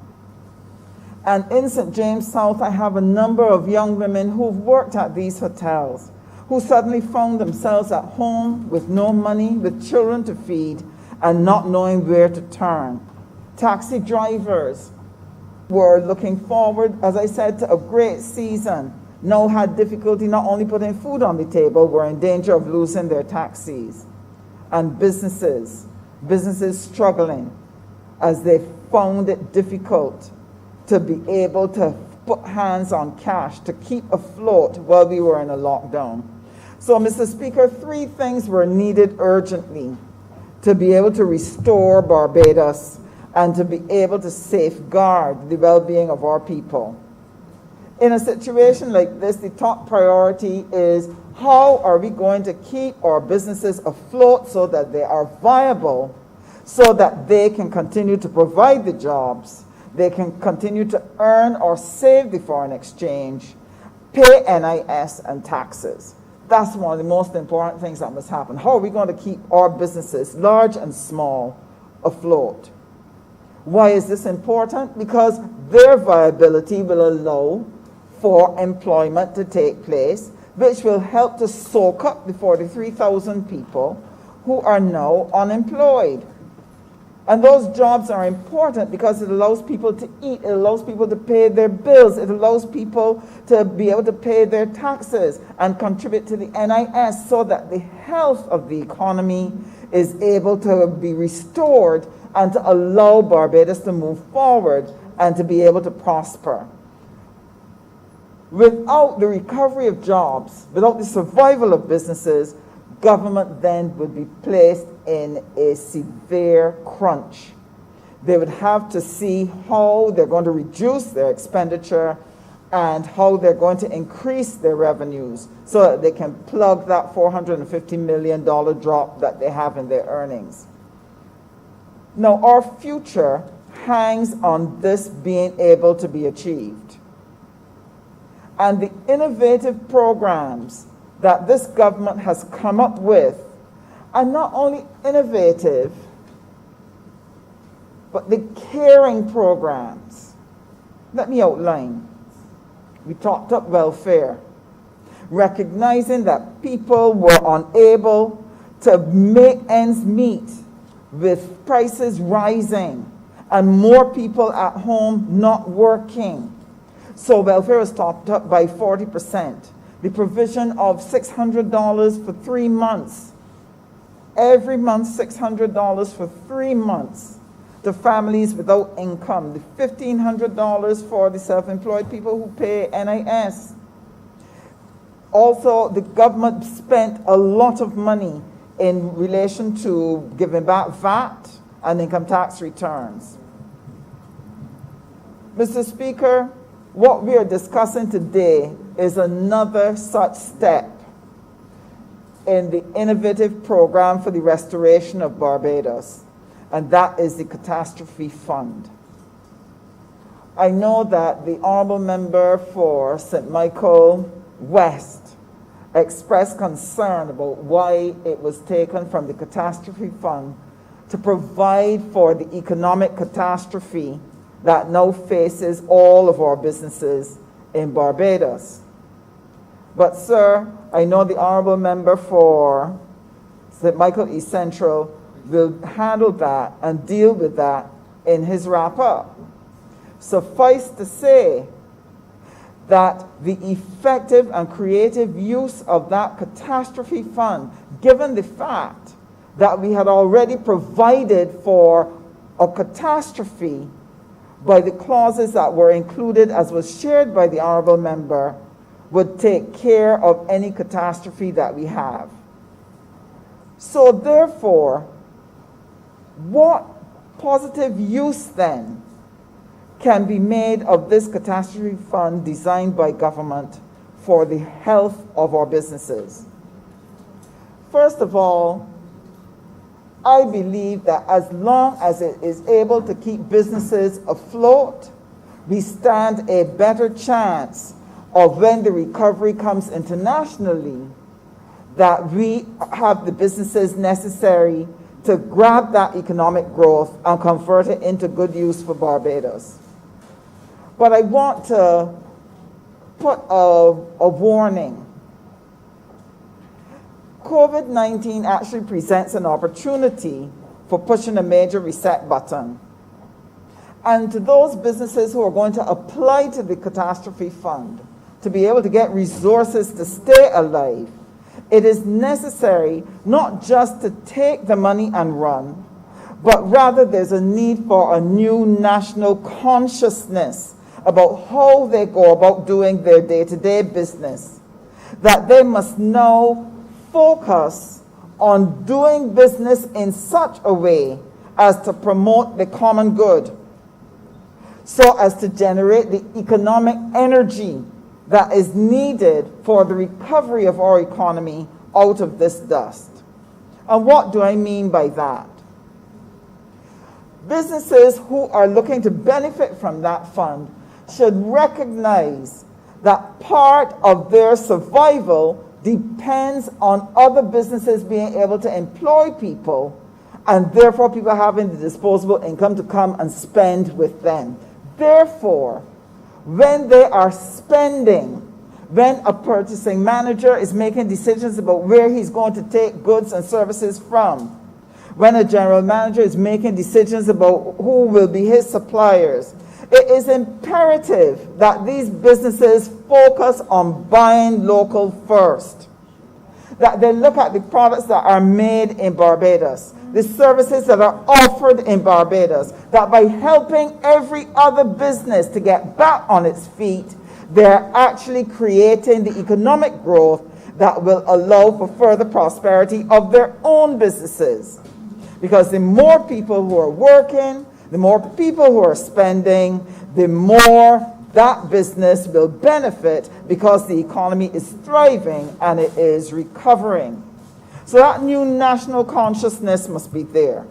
And in St. James South, I have a number of young women who've worked at these hotels, who suddenly found themselves at home with no money, with children to feed, and not knowing where to turn. Taxi drivers were looking forward, as I said, to a great season, now had difficulty not only putting food on the table, were in danger of losing their taxis. And businesses struggling as they found it difficult to be able to put hands on cash to keep afloat while we were in a lockdown. So, Mr. Speaker, 3 things were needed urgently to be able to restore Barbados and to be able to safeguard the well-being of our people. In a situation like this, the top priority is how are we going to keep our businesses afloat so that they are viable, so that they can continue to provide the jobs, they can continue to earn or save the foreign exchange, pay NIS and taxes. That's one of the most important things that must happen. How are we going to keep our businesses, large and small, afloat? Why is this important? Because their viability will allow for employment to take place, which will help to soak up the 43,000 people who are now unemployed. And those jobs are important because it allows people to eat, it allows people to pay their bills, it allows people to be able to pay their taxes and contribute to the NIS so that the health of the economy is able to be restored and to allow Barbados to move forward and to be able to prosper. Without the recovery of jobs, without the survival of businesses, government then would be placed in a severe crunch. They would have to see how they're going to reduce their expenditure and how they're going to increase their revenues so that they can plug that $450 million drop that they have in their earnings. Now, our future hangs on this being able to be achieved. And the innovative programs that this government has come up with are not only innovative, but the caring programs. Let me outline. We talked up welfare, recognizing that people were unable to make ends meet with prices rising and more people at home not working. So welfare was topped up by 40%. The provision of $600 for 3 months. Every month, $600 for 3 months to families without income. The $1,500 for the self-employed people who pay NIS. Also, the government spent a lot of money in relation to giving back VAT and income tax returns. Mr. Speaker, what we are discussing today is another such step in the innovative program for the restoration of Barbados, and that is the Catastrophe Fund. I know that the Honourable Member for St. Michael West expressed concern about why it was taken from the Catastrophe Fund to provide for the economic catastrophe that now faces all of our businesses in Barbados. But, sir, I know the Honourable Member for St. Michael East Central will handle that and deal with that in his wrap-up. Suffice to say that the effective and creative use of that catastrophe fund, given the fact that we had already provided for a catastrophe by the clauses that were included, as was shared by the Honourable Member, would take care of any catastrophe that we have. So therefore, what positive use then can be made of this catastrophe fund designed by government for the health of our businesses? First of all, I believe that as long as it is able to keep businesses afloat, we stand a better chance of when the recovery comes internationally, that we have the businesses necessary to grab that economic growth and convert it into good use for Barbados. But I want to put a warning. COVID-19 actually presents an opportunity for pushing a major reset button. And to those businesses who are going to apply to the catastrophe fund to be able to get resources to stay alive, it is necessary not just to take the money and run, but rather there's a need for a new national consciousness about how they go about doing their day-to-day business, that they must know focus on doing business in such a way as to promote the common good, so as to generate the economic energy that is needed for the recovery of our economy out of this dust. And what do I mean by that? Businesses who are looking to benefit from that fund should recognize that part of their survival depends on other businesses being able to employ people, and therefore people having the disposable income to come and spend with them. Therefore, when they are spending, when a purchasing manager is making decisions about where he's going to take goods and services from, when a general manager is making decisions about who will be his suppliers, it is imperative that these businesses focus on buying local first. That they look at the products that are made in Barbados, the services that are offered in Barbados, that by helping every other business to get back on its feet, they're actually creating the economic growth that will allow for further prosperity of their own businesses. Because the more people who are working, the more people who are spending, the more that business will benefit, because the economy is thriving and it is recovering. So that new national consciousness must be there.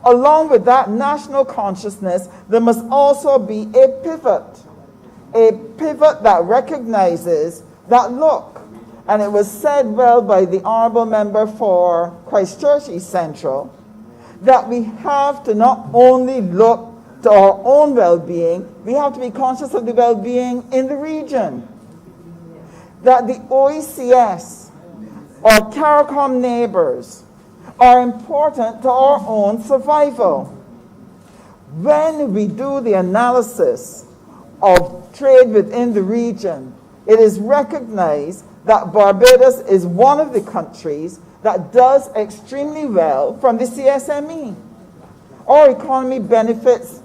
Along with that national consciousness, there must also be a pivot that recognizes that, look, and it was said well by the Honourable Member for Christchurch East Central, that we have to not only look to our own well-being, we have to be conscious of the well-being in the region. That the OECS or CARICOM neighbors are important to our own survival. When we do the analysis of trade within the region, it is recognized that Barbados is one of the countries that does extremely well from the CSME. Our economy benefits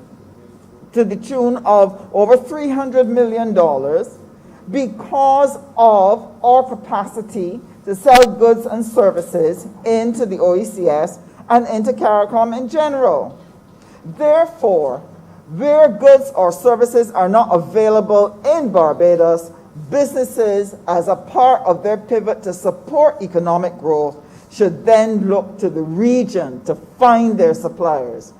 to the tune of over $300 million because of our capacity to sell goods and services into the OECS and into CARICOM in general. Therefore, where goods or services are not available in Barbados, businesses, as a part of their pivot to support economic growth, should then look to the region to find their suppliers.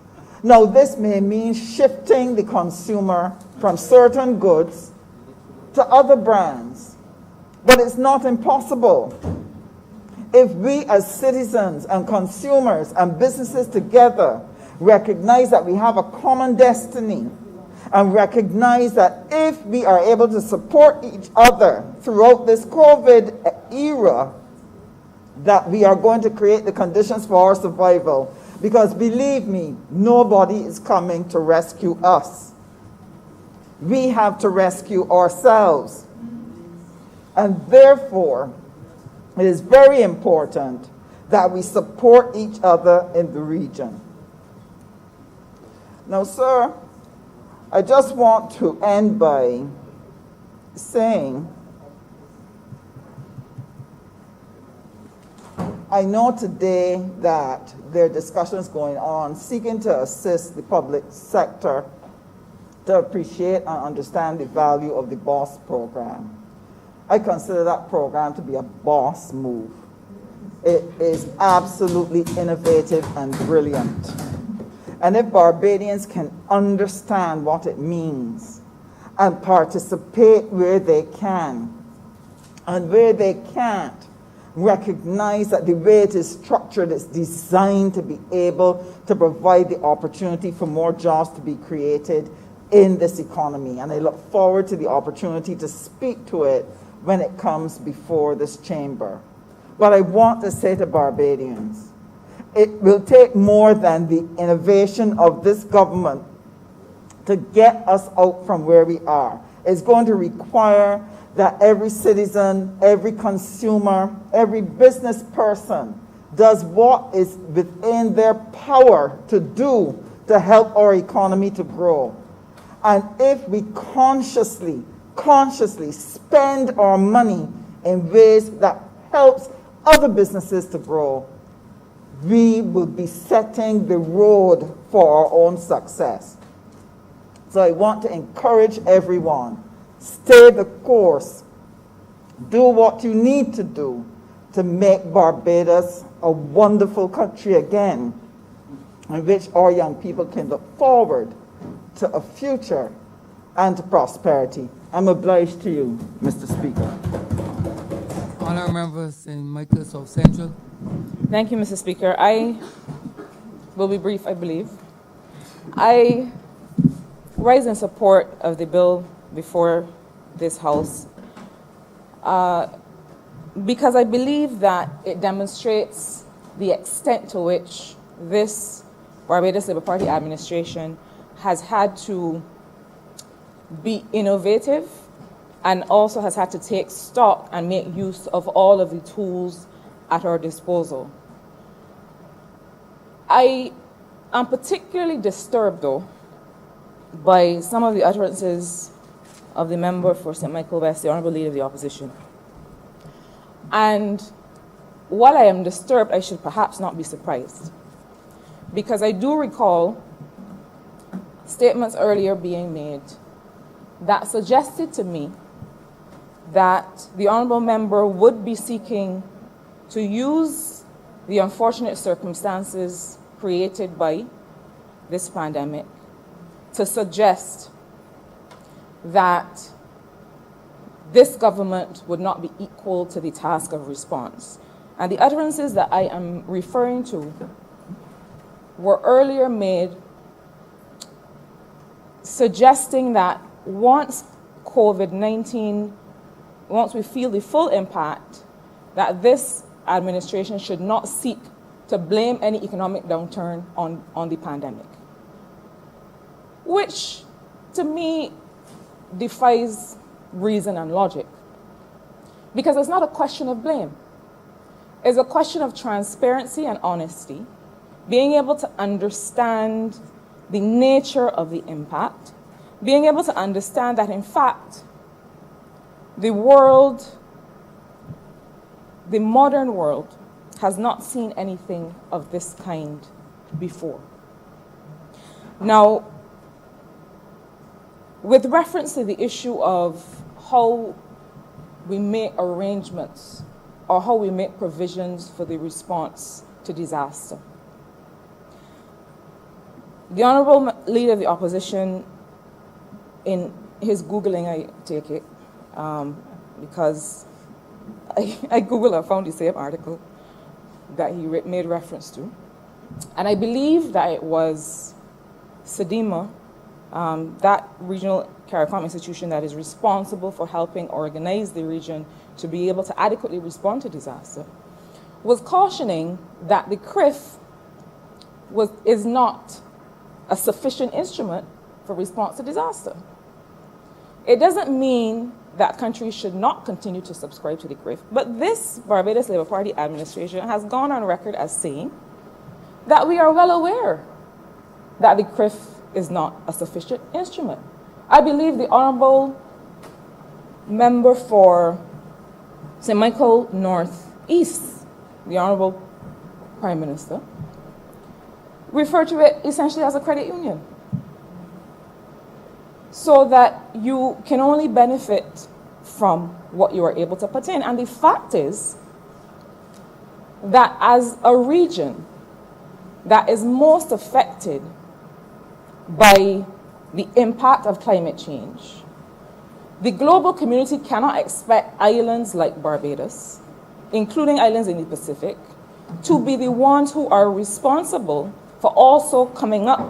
Now, this may mean shifting the consumer from certain goods to other brands, but it's not impossible. If we as citizens and consumers and businesses together recognize that we have a common destiny, and recognize that if we are able to support each other throughout this COVID era, that we are going to create the conditions for our survival. Because believe me, nobody is coming to rescue us. We have to rescue ourselves. And therefore, it is very important that we support each other in the region. Now, sir, I just want to end by saying, I know today that there are discussions going on seeking to assist the public sector to appreciate and understand the value of the BOSS program. I consider that program to be a BOSS move. It is absolutely innovative and brilliant. And if Barbadians can understand what it means and participate where they can, and where they can't, recognize that the way it is structured is designed to be able to provide the opportunity for more jobs to be created in this economy. And I look forward to the opportunity to speak to it when it comes before this chamber. But I want to say to Barbadians, it will take more than the innovation of this government to get us out from where we are. It's going to require that every citizen, every consumer, every business person does what is within their power to do to help our economy to grow. And if we consciously spend our money in ways that helps other businesses to grow, we will be setting the road for our own success. So I want to encourage everyone, stay the course, do what you need to do to make Barbados a wonderful country again, in which our young people can look forward to a future and to prosperity. I'm obliged to you, Mr. Speaker. Honourable Member St. Michael South Central. Thank you, Mr. Speaker. I will be brief, I believe. I rise in support of the bill before this House because I believe that it demonstrates the extent to which this Barbados Labour Party administration has had to be innovative and also has had to take stock and make use of all of the tools at our disposal. I am particularly disturbed, though, by some of the utterances of the member for St. Michael West, the Honourable Leader of the Opposition. And while I am disturbed, I should perhaps not be surprised, because I do recall statements earlier being made that suggested to me that the Honourable Member would be seeking to use the unfortunate circumstances created by this pandemic to suggest that this government would not be equal to the task of response. And the utterances that I am referring to were earlier made suggesting that once COVID-19, once we feel the full impact, that this administration should not seek to blame any economic downturn on the pandemic, which to me defies reason and logic, because it's not a question of blame. It's a question of transparency and honesty, being able to understand the nature of the impact, being able to understand that, in fact, the world, the modern world, has not seen anything of this kind before. Now, with reference to the issue of how we make arrangements or how we make provisions for the response to disaster, the Honourable Leader of the Opposition, in his Googling, I take it, because I Googled and found the same article that he made reference to. And I believe that it was SEDIMA, that regional CARICOM institution that is responsible for helping organize the region to be able to adequately respond to disaster, was cautioning that the CRIF is not a sufficient instrument for response to disaster. It doesn't mean that countries should not continue to subscribe to the CRIF, but this Barbados Labour Party administration has gone on record as saying that we are well aware that the CRIF is not a sufficient instrument. I believe the Honourable Member for St. Michael North East, the Honourable Prime Minister, referred to it essentially as a credit union, so that you can only benefit from what you are able to put in. And the fact is that as a region that is most affected by the impact of climate change, the global community cannot expect islands like Barbados, including islands in the Pacific, to be the ones who are responsible for also coming up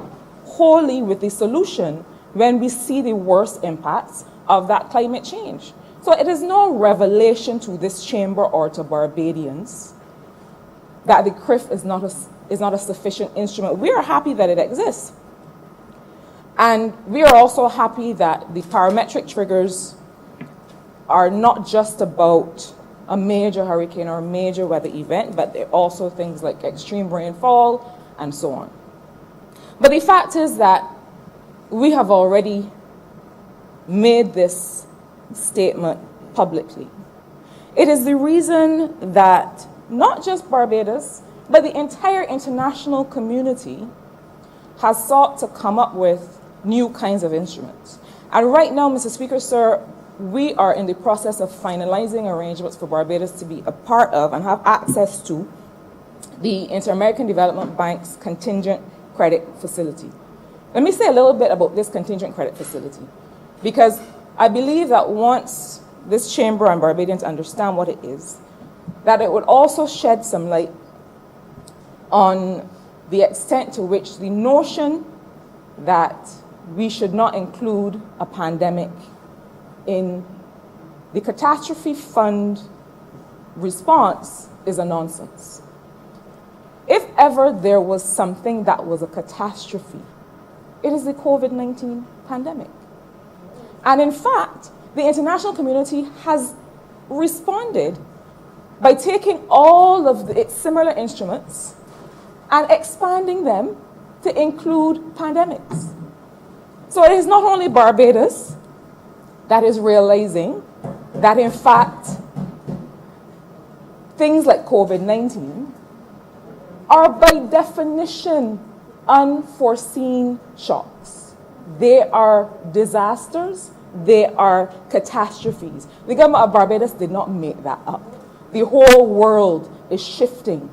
wholly with the solution when we see the worst impacts of that climate change. So it is no revelation to this chamber or to Barbadians that the CRIF is not a sufficient instrument. We are happy that it exists. And we are also happy that the parametric triggers are not just about a major hurricane or a major weather event, but they're also things like extreme rainfall and so on. But the fact is that we have already made this statement publicly. It is the reason that not just Barbados, but the entire international community has sought to come up with new kinds of instruments. And right now, Mr. Speaker, sir, we are in the process of finalizing arrangements for Barbados to be a part of and have access to the Inter-American Development Bank's contingent credit facility. Let me say a little bit about this contingent credit facility, because I believe that once this chamber and Barbadians understand what it is, that it would also shed some light on the extent to which the notion that we should not include a pandemic in the catastrophe fund response is a nonsense. If ever there was something that was a catastrophe, it is the COVID-19 pandemic. And in fact, the international community has responded by taking all of its similar instruments and expanding them to include pandemics. So it is not only Barbados that is realizing that, in fact, things like COVID-19 are by definition unforeseen shocks. They are disasters, they are catastrophes. The government of Barbados did not make that up. The whole world is shifting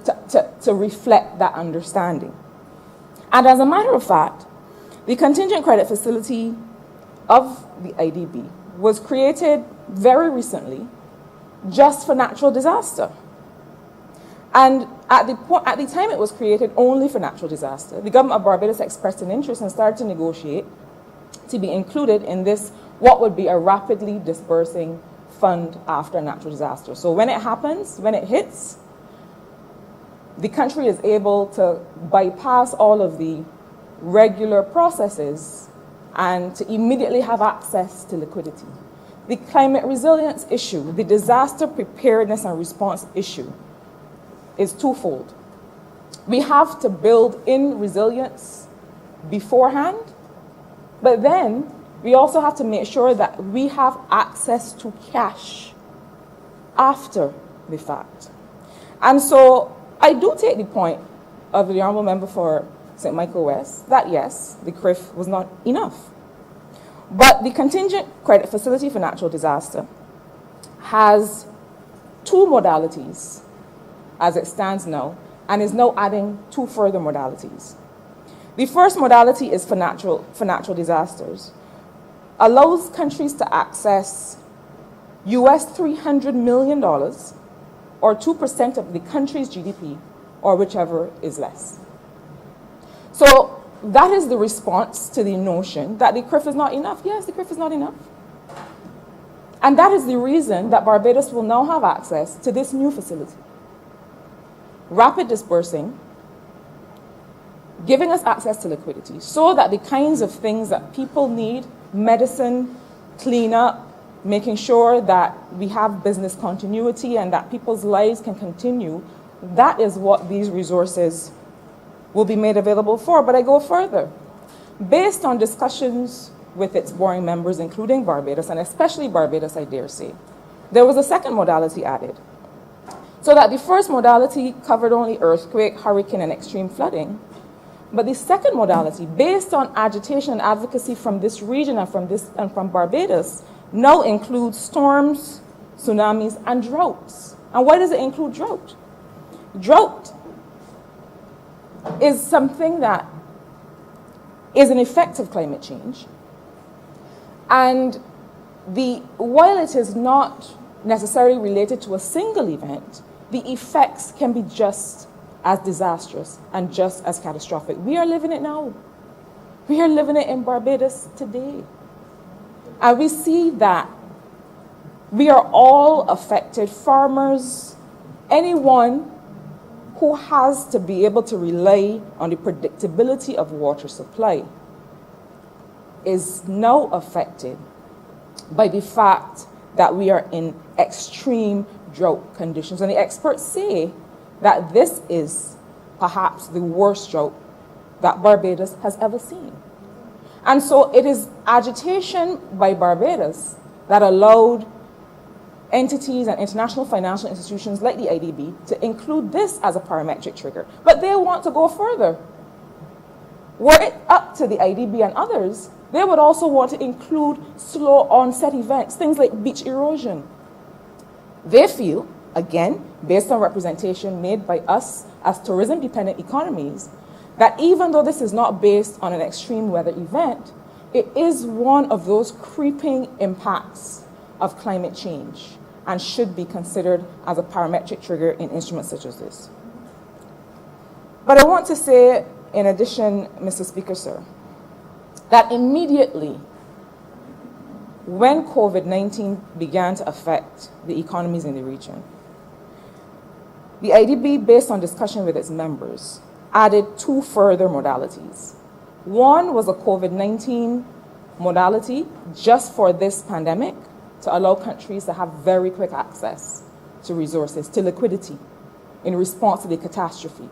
to reflect that understanding. And as a matter of fact, the contingent credit facility of the IDB was created very recently just for natural disaster. And at the time it was created only for natural disaster, the government of Barbados expressed an interest and started to negotiate to be included in this, what would be a rapidly dispersing fund after a natural disaster. So when it happens, when it hits, the country is able to bypass all of the regular processes and to immediately have access to liquidity. The climate resilience issue, the disaster preparedness and response issue is twofold. We have to build in resilience beforehand, but then we also have to make sure that we have access to cash after the fact. And so I do take the point of the Honourable Member for St. Michael West that yes, the CRIF was not enough. But the Contingent Credit Facility for Natural Disaster has two modalities as it stands now, and is now adding two further modalities. The first modality is for natural disasters, allows countries to access US $300 million, or 2% of the country's GDP, or whichever is less. So that is the response to the notion that the CRIF is not enough. Yes, the CRIF is not enough. And that is the reason that Barbados will now have access to this new facility. Rapid dispersing, giving us access to liquidity so that the kinds of things that people need, medicine, cleanup, making sure that we have business continuity and that people's lives can continue, that is what these resources will be made available for. But I go further. Based on discussions with its warring members, including Barbados, and especially Barbados, I dare say, there was a second modality added. So that the first modality covered only earthquake, hurricane, and extreme flooding. But the second modality, based on agitation and advocacy from this region and from Barbados, now includes storms, tsunamis, and droughts. And why does it include drought? Drought is something that is an effect of climate change. And while it is not necessarily related to a single event, the effects can be just as disastrous and just as catastrophic. We are living it now. We are living it in Barbados today. And we see that we are all affected. Farmers, anyone who has to be able to rely on the predictability of water supply is now affected by the fact that we are in extreme drought conditions. And the experts say that this is perhaps the worst drought that Barbados has ever seen. And so it is agitation by Barbados that allowed entities and international financial institutions like the IDB to include this as a parametric trigger. But they want to go further. Were it up to the IDB and others, they would also want to include slow onset events, things like beach erosion. They feel, again, based on representation made by us as tourism-dependent economies, that even though this is not based on an extreme weather event, it is one of those creeping impacts of climate change and should be considered as a parametric trigger in instruments such as this. But I want to say, in addition, Mr. Speaker, sir, that immediately when COVID-19 began to affect the economies in the region, the IDB, based on discussion with its members, added 2 further modalities. One was a COVID-19 modality just for this pandemic to allow countries to have very quick access to resources, to liquidity, in response to the catastrophe.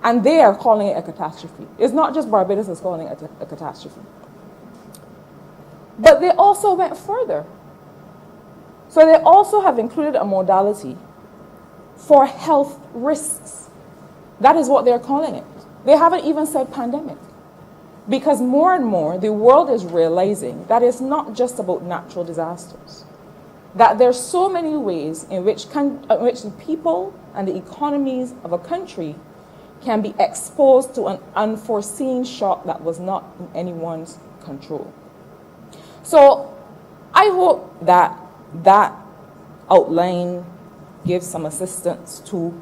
And they are calling it a catastrophe. It's not just Barbados that's calling it a catastrophe. But they also went further. So they also have included a modality for health risks. That is what they're calling it. They haven't even said pandemic. Because more and more, the world is realizing that it's not just about natural disasters. That there's so many ways in which the people and the economies of a country can be exposed to an unforeseen shock that was not in anyone's control. So I hope that that outline gives some assistance to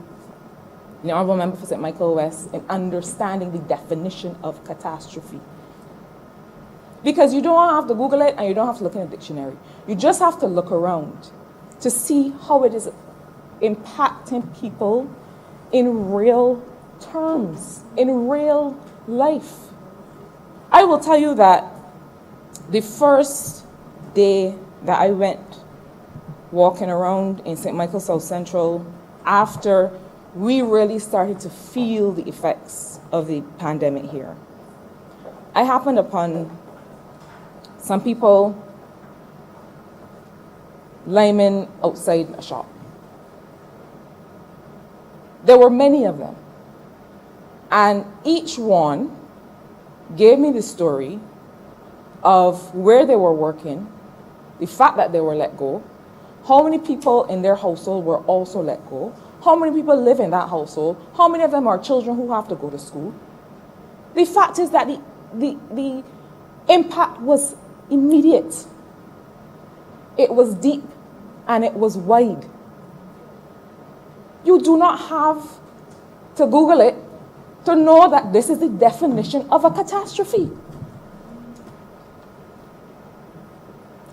the Honourable Member for St. Michael West in understanding the definition of catastrophe. Because you don't have to Google it and you don't have to look in a dictionary. You just have to look around to see how it is impacting people in real terms, in real life. I will tell you that the first day that I went walking around in St. Michael South Central after we really started to feel the effects of the pandemic here, I happened upon some people liming outside a shop. There were many of them. And each one gave me the story of where they were working, the fact that they were let go, how many people in their household were also let go, how many people live in that household, how many of them are children who have to go to school. The fact is that the impact was immediate. It was deep and it was wide. You do not have to Google it to know that this is the definition of a catastrophe.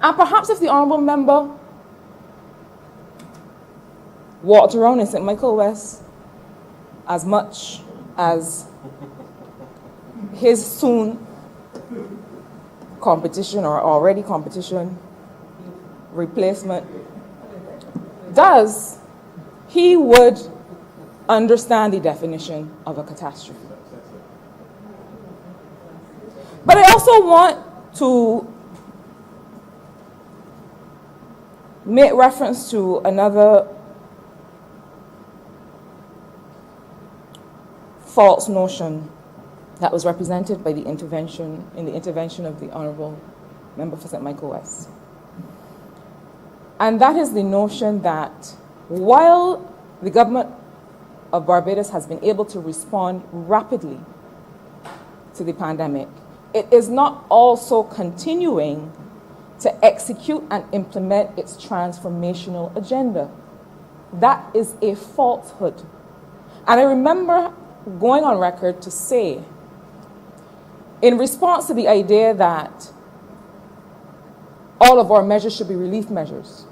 And perhaps if the Honourable Member walked around in St. Michael West as much as his soon competition or already competition replacement does, he would understand the definition of a catastrophe. But I also want to make reference to another false notion that was represented by the intervention of the Honourable Member for St. Michael West. And that is the notion that while the government of Barbados has been able to respond rapidly to the pandemic, it is not also continuing to execute and implement its transformational agenda. That is a falsehood. And I remember going on record to say, in response to the idea that all of our measures should be relief measures,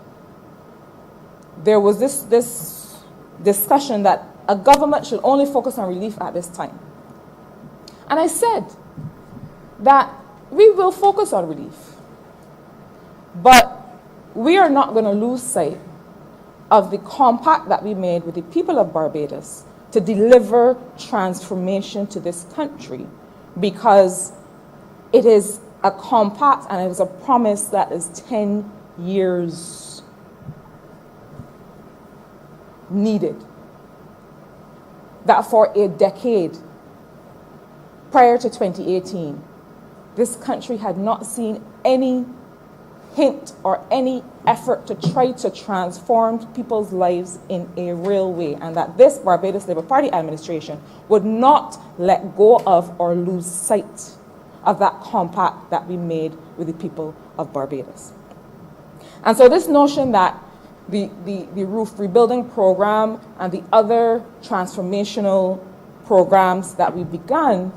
there was this discussion that a government should only focus on relief at this time. And I said that we will focus on relief, but we are not going to lose sight of the compact that we made with the people of Barbados to deliver transformation to this country, because it is a compact and it is a promise that is 10 years. needed. That for a decade prior to 2018, this country had not seen any hint or any effort to try to transform people's lives in a real way, and that this Barbados Labour Party administration would not let go of or lose sight of that compact that we made with the people of Barbados. And so this notion that the roof rebuilding program and the other transformational programs that we've begun,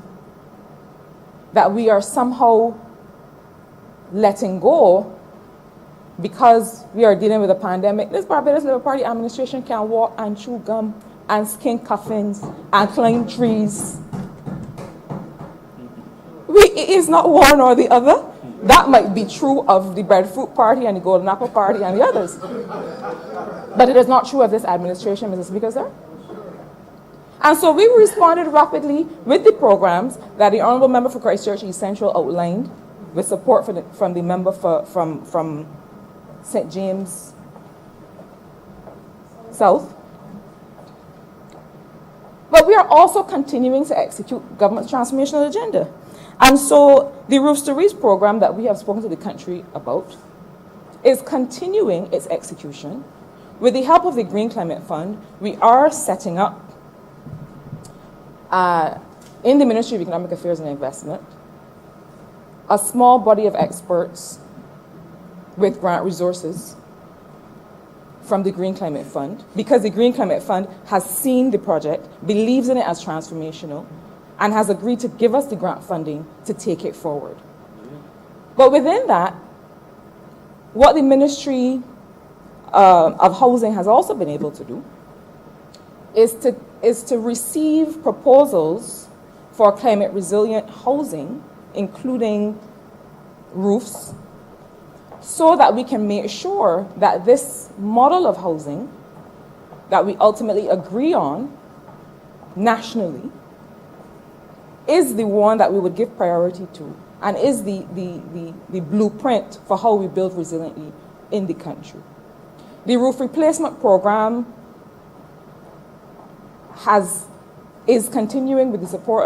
that we are somehow letting go because we are dealing with a pandemic. This Barbados Labour Party administration can walk and chew gum and skin coffins and climb trees. It is not one or the other. That might be true of the Breadfruit Party and the Golden Apple Party and the others. But it is not true of this administration, Mr. Speaker, sir. And so we responded rapidly with the programs that the Honourable Member for Christchurch East Central outlined, with support from the member from St. James South. But we are also continuing to execute government's transformational agenda. And so the Roofs to Reach program that we have spoken to the country about is continuing its execution. With the help of the Green Climate Fund, we are setting up in the Ministry of Economic Affairs and Investment a small body of experts with grant resources from the Green Climate Fund, because the Green Climate Fund has seen the project, believes in it as transformational, and has agreed to give us the grant funding to take it forward. But within that, what the Ministry of Housing has also been able to do is to receive proposals for climate resilient housing, including roofs, so that we can make sure that this model of housing that we ultimately agree on nationally is the one that we would give priority to, and is the blueprint for how we build resiliently in the country. The roof replacement program is continuing with the support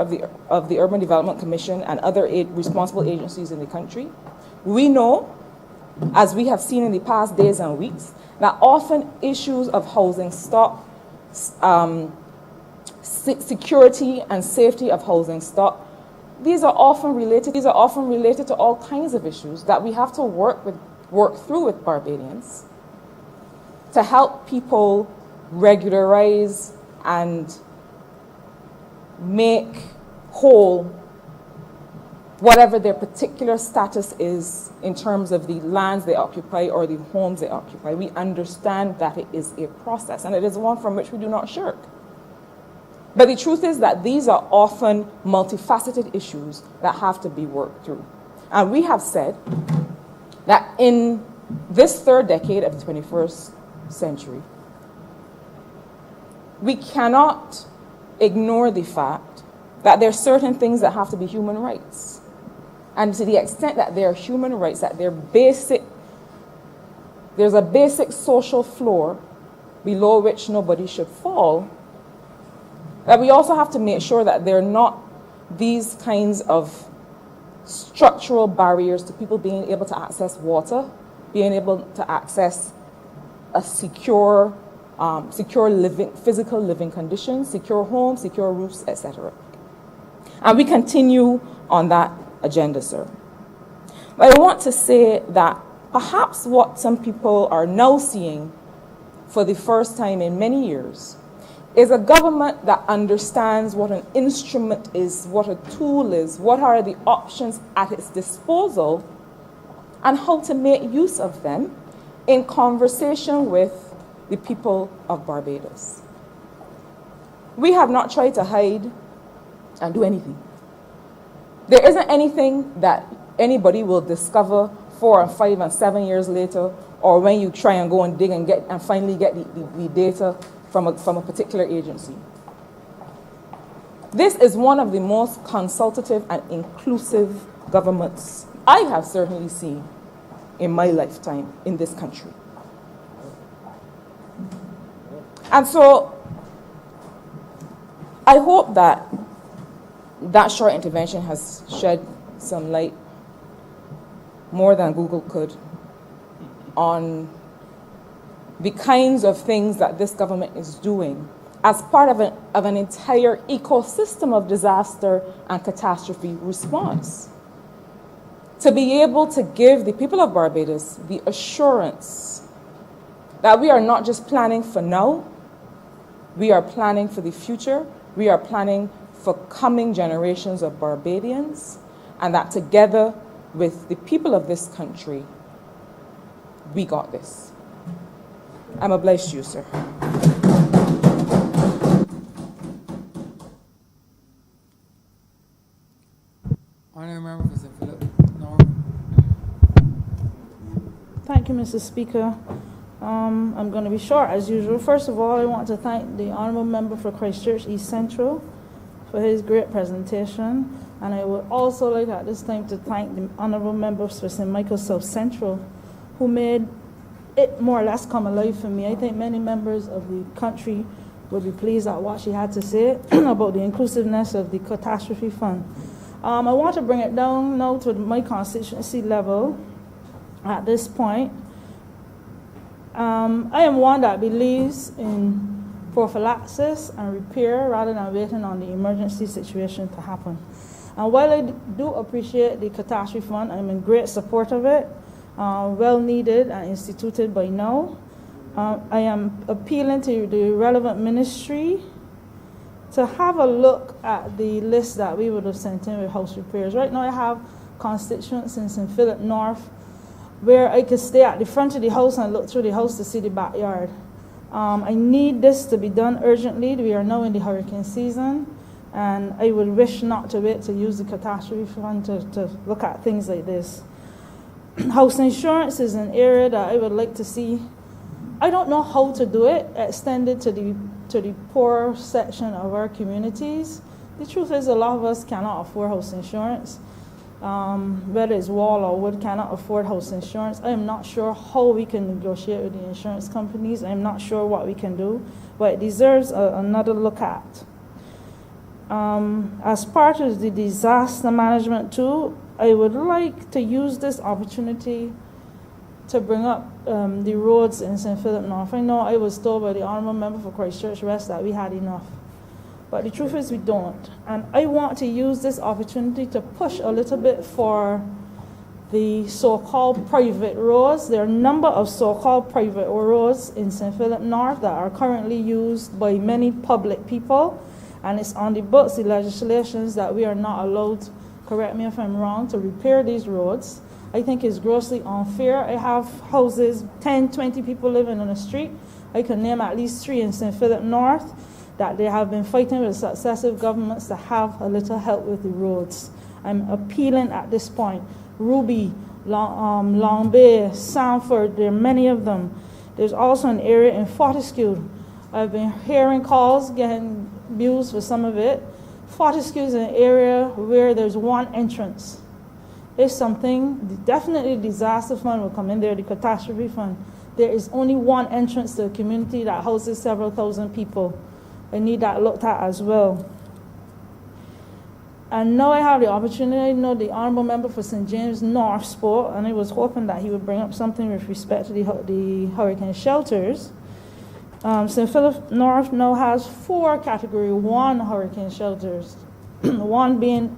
of the Urban Development Commission and other responsible agencies in the country. We know, as we have seen in the past days and weeks, that often issues of housing stock, security and safety of housing stock, these are often related to all kinds of issues that we have to work through with Barbadians to help people regularize and make whole whatever their particular status is in terms of the lands they occupy or the homes they occupy. We understand that it is a process, and it is one from which we do not shirk. But the truth is that these are often multifaceted issues that have to be worked through. And we have said that in this third decade of the 21st century, we cannot ignore the fact that there are certain things that have to be human rights. And to the extent that they are human rights, that there's a basic social floor below which nobody should fall, that we also have to make sure that there are not these kinds of structural barriers to people being able to access water, being able to access a secure living, physical living conditions, secure homes, secure roofs, etc. And we continue on that agenda, sir. But I want to say that perhaps what some people are now seeing for the first time in many years is a government that understands what an instrument is, what a tool is, what are the options at its disposal, and how to make use of them in conversation with the people of Barbados. We have not tried to hide and do anything. There isn't anything that anybody will discover 4 and 5 and 7 years later, or when you try and go and dig and finally get the data from a particular agency. This is one of the most consultative and inclusive governments I have certainly seen in my lifetime in this country. And so I hope that that short intervention has shed some light, more than Google could, on the kinds of things that this government is doing as part of an entire ecosystem of disaster and catastrophe response. To be able to give the people of Barbados the assurance that we are not just planning for now, we are planning for the future, we are planning for coming generations of Barbadians, and that together with the people of this country, we got this. I'm obliged to you, sir. Honourable Member for St. Philip North. Thank you, Mr. Speaker. I'm going to be short as usual. First of all, I want to thank the Honourable Member for Christchurch East Central for his great presentation. And I would also like at this time to thank the Honourable Members for St. Michael South Central, who made it more or less come alive for me. I think many members of the country would be pleased at what she had to say about the inclusiveness of the catastrophe fund. I want to bring it down now to my constituency level at this point. I am one that believes in prophylaxis and repair rather than waiting on the emergency situation to happen. And while I do appreciate the catastrophe fund, I'm in great support of it, well needed and instituted by now. I am appealing to the relevant ministry to have a look at the list that we would have sent in with house repairs. Right now I have constituents in St. Philip North where I could stay at the front of the house and look through the house to see the backyard. I need this to be done urgently. We are now in the hurricane season, and I would wish not to wait to use the catastrophe fund to look at things like this. House insurance is an area that I would like to see. I don't know how to do it, extended to the poor section of our communities. The truth is a lot of us cannot afford house insurance. Whether it's wall or wood, cannot afford house insurance. I am not sure how we can negotiate with the insurance companies. I'm not sure what we can do, but it deserves another look at. As part of the disaster management too, I would like to use this opportunity to bring up the roads in St. Philip North. I know I was told by the Honourable Member for Christchurch West that we had enough. But the truth is we don't. And I want to use this opportunity to push a little bit for the so-called private roads. There are a number of so-called private roads in St. Philip North that are currently used by many public people. And it's on the books, the legislations, that we are not allowed, correct me if I'm wrong, to repair these roads. I think it's grossly unfair. I have houses, 10, 20 people living on the street. I can name at least 3 in St. Philip North that they have been fighting with successive governments to have a little help with the roads. I'm appealing at this point. Ruby, Long Bay, Sanford, there are many of them. There's also an area in Fortescue. I've been hearing calls, getting bills for some of it. Fortescue is an area where there's one entrance. If something, definitely the disaster fund will come in there, the catastrophe fund. There is only one entrance to a community that houses several thousand people. I need that looked at as well. And now I have the opportunity. I know the Honourable Member for St. James North spoke, and I was hoping that he would bring up something with respect to the hurricane shelters. St. Philip North now has 4 Category 1 hurricane shelters, one being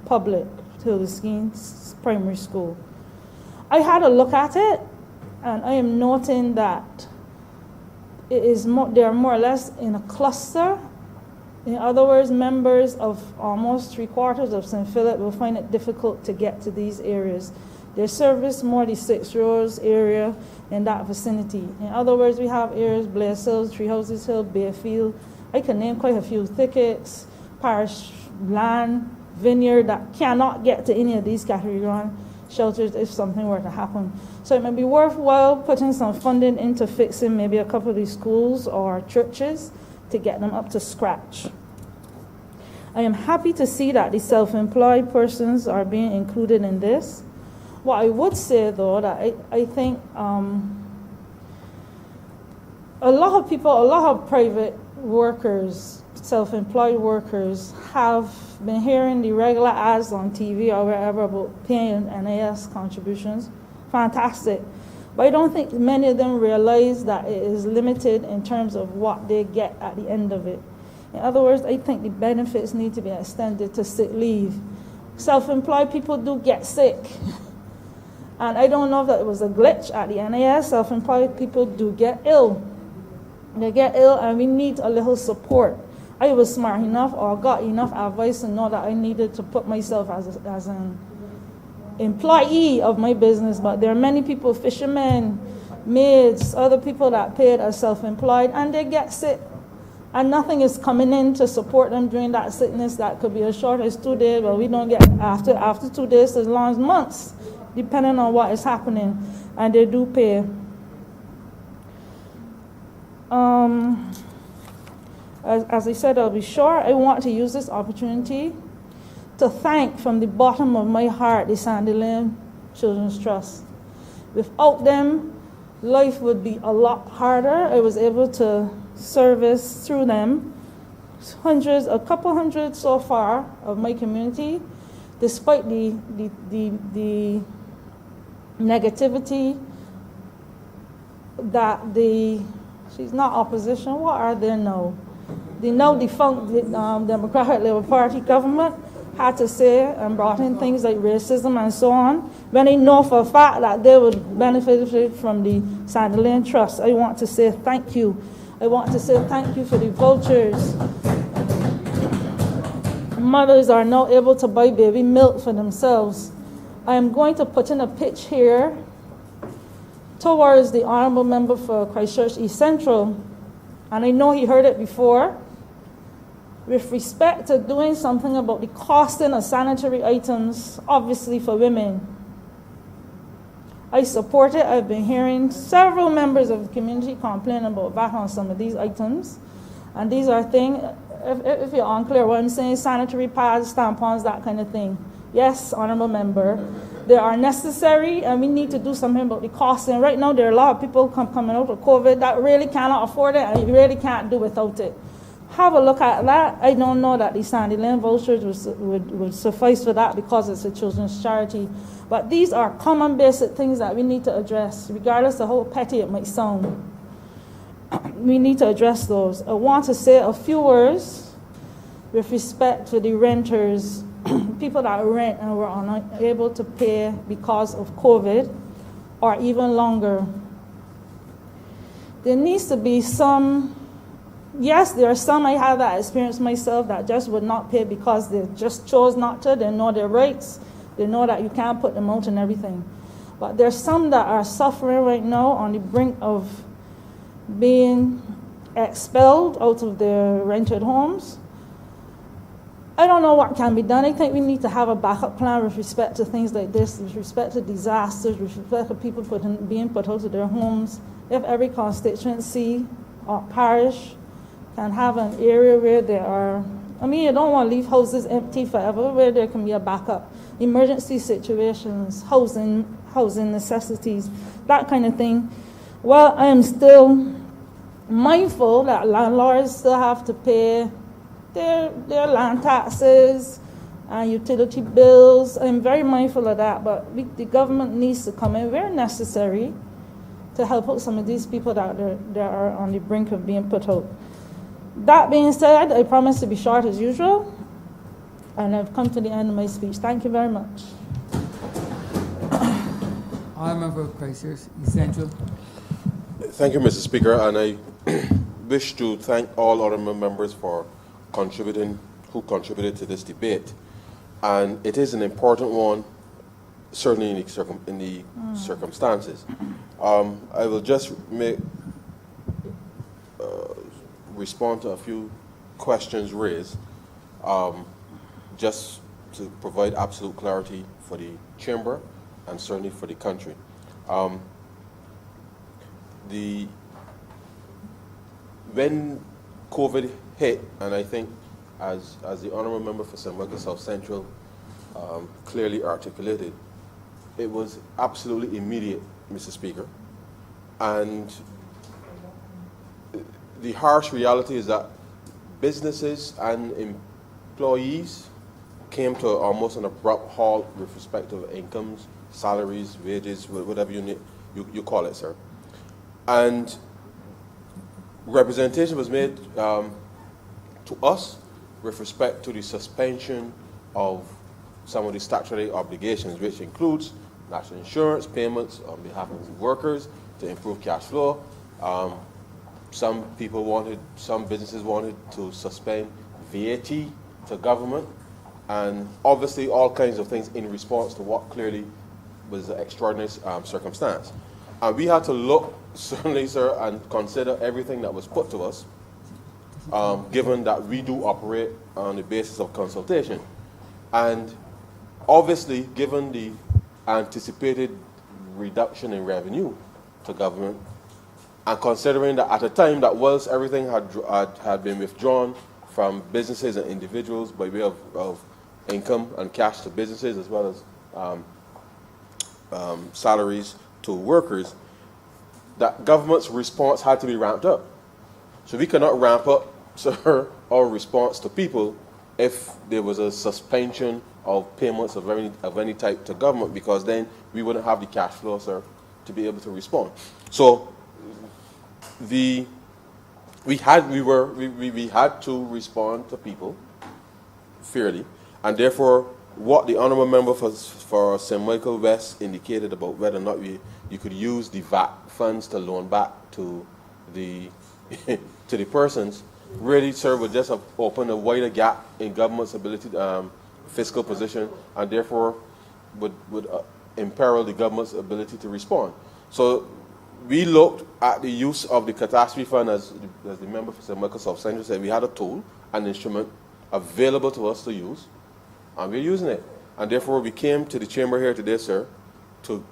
public, Hilda Skeens Primary School. I had a look at it, and I am noting that it is they are more or less in a cluster. In other words, members of almost 3/4 of St. Philip will find it difficult to get to these areas. They service more the 6 Roads area in that vicinity. In other words, we have areas, Blaze Hill, Three Houses Hill, Bayfield. I can name quite a few thickets, parish land, vineyard that cannot get to any of these Category 1 shelters if something were to happen. So it may be worthwhile putting some funding into fixing maybe a couple of these schools or churches to get them up to scratch. I am happy to see that the self-employed persons are being included in this. What I would say though, that I think a lot of people, a lot of private workers, self-employed workers have been hearing the regular ads on TV or wherever about paying NAS contributions. Fantastic. But I don't think many of them realize that it is limited in terms of what they get at the end of it. In other words, I think the benefits need to be extended to sick leave. Self-employed people do get sick. And I don't know if that was a glitch at the NAS. Self-employed people do get ill. They get ill and we need a little support. I was smart enough or got enough advice to know that I needed to put myself as an employee of my business, but there are many people, fishermen, maids, other people that paid as self-employed, and they get sick. And nothing is coming in to support them during that sickness. That could be as short as 2 days, but we don't get after 2 days as long as months, depending on what is happening, and they do pay. As I said, I'll be short. I want to use this opportunity to thank from the bottom of my heart the Sandy Lane Children's Trust. Without them, life would be a lot harder. I was able to service through them a couple hundred so far of my community, despite the negativity that she's not opposition, what are they now? The now defunct Democratic Labour Party government had to say and brought in things like racism and so on, when they know for a fact that they would benefit from the Sandy Lane Trust. I want to say thank you. I want to say thank you for the vouchers. Mothers are now able to buy baby milk for themselves. I am going to put in a pitch here towards the Honourable Member for Christchurch East Central, and I know he heard it before, with respect to doing something about the costing of sanitary items, obviously for women. I support it. I've been hearing several members of the community complain about VAT on some of these items. And these are things, if you're unclear what I'm saying, sanitary pads, tampons, that kind of thing. Yes, Honourable Member, they are necessary and we need to do something about the cost. And right now there are a lot of people coming out of COVID that really cannot afford it and you really can't do without it. Have a look at that. I don't know that the Sandy Lane vouchers would suffice for that because it's a children's charity. But these are common basic things that we need to address, regardless of how petty it might sound. We need to address those. I want to say a few words with respect to the renters, people that rent and were unable to pay because of COVID or even longer. There needs to be some. Yes, there are some I have that experience myself that just would not pay because they just chose not to. They know their rights. They know that you can't put them out and everything. But there's some that are suffering right now on the brink of being expelled out of their rented homes. I don't know what can be done. I think we need to have a backup plan with respect to things like this, with respect to disasters, with respect to people being put out of their homes. If every constituency or parish can have an area where there are, you don't want to leave houses empty forever, where there can be a backup. Emergency situations, housing necessities, that kind of thing. Well, I am still mindful that landlords still have to pay their land taxes and utility bills. I'm very mindful of that, but the government needs to come in where necessary to help out some of these people that are on the brink of being put out. That being said, I promise to be short as usual, and I've come to the end of my speech. Thank you very much. Honourable Christchurch East Central. Thank you, Mr. Speaker, and I wish to thank all honourable members for who contributed to this debate. And it is an important one, certainly in the circumstances. I will just respond to a few questions raised, just to provide absolute clarity for the Chamber and certainly for the country. When COVID hit, and I think as the Honourable Member for St. Michael South Central clearly articulated, it was absolutely immediate, Mr. Speaker, and the harsh reality is that businesses and employees came to almost an abrupt halt with respect to incomes, salaries, wages, whatever you call it, sir. And representation was made to us with respect to the suspension of some of the statutory obligations, which includes national insurance payments on behalf of the workers to improve cash flow. Some businesses wanted to suspend VAT to government, and obviously all kinds of things in response to what clearly was an extraordinary circumstance. And we had to look, certainly, sir, and consider everything that was put to us, given that we do operate on the basis of consultation. And obviously, given the anticipated reduction in revenue to government, and considering that at a time that was everything had been withdrawn from businesses and individuals by way of income and cash to businesses, as well as salaries to workers, that government's response had to be ramped up. So we cannot ramp up, sir, our response to people if there was a suspension of payments of any type to government, because then we wouldn't have the cash flow, sir, to be able to respond. So we had to respond to people fairly, and therefore what the honourable member for St. Michael West indicated about whether or not you could use the VAT funds to loan back to the to the persons really, sir, would just have opened a wider gap in government's ability, fiscal position, and therefore would imperil the government's ability to respond. So we looked at the use of the catastrophe fund, as the member for St. Michael South Central said. We had a tool, an instrument available to us to use, and we're using it. And therefore we came to the chamber here today, sir, to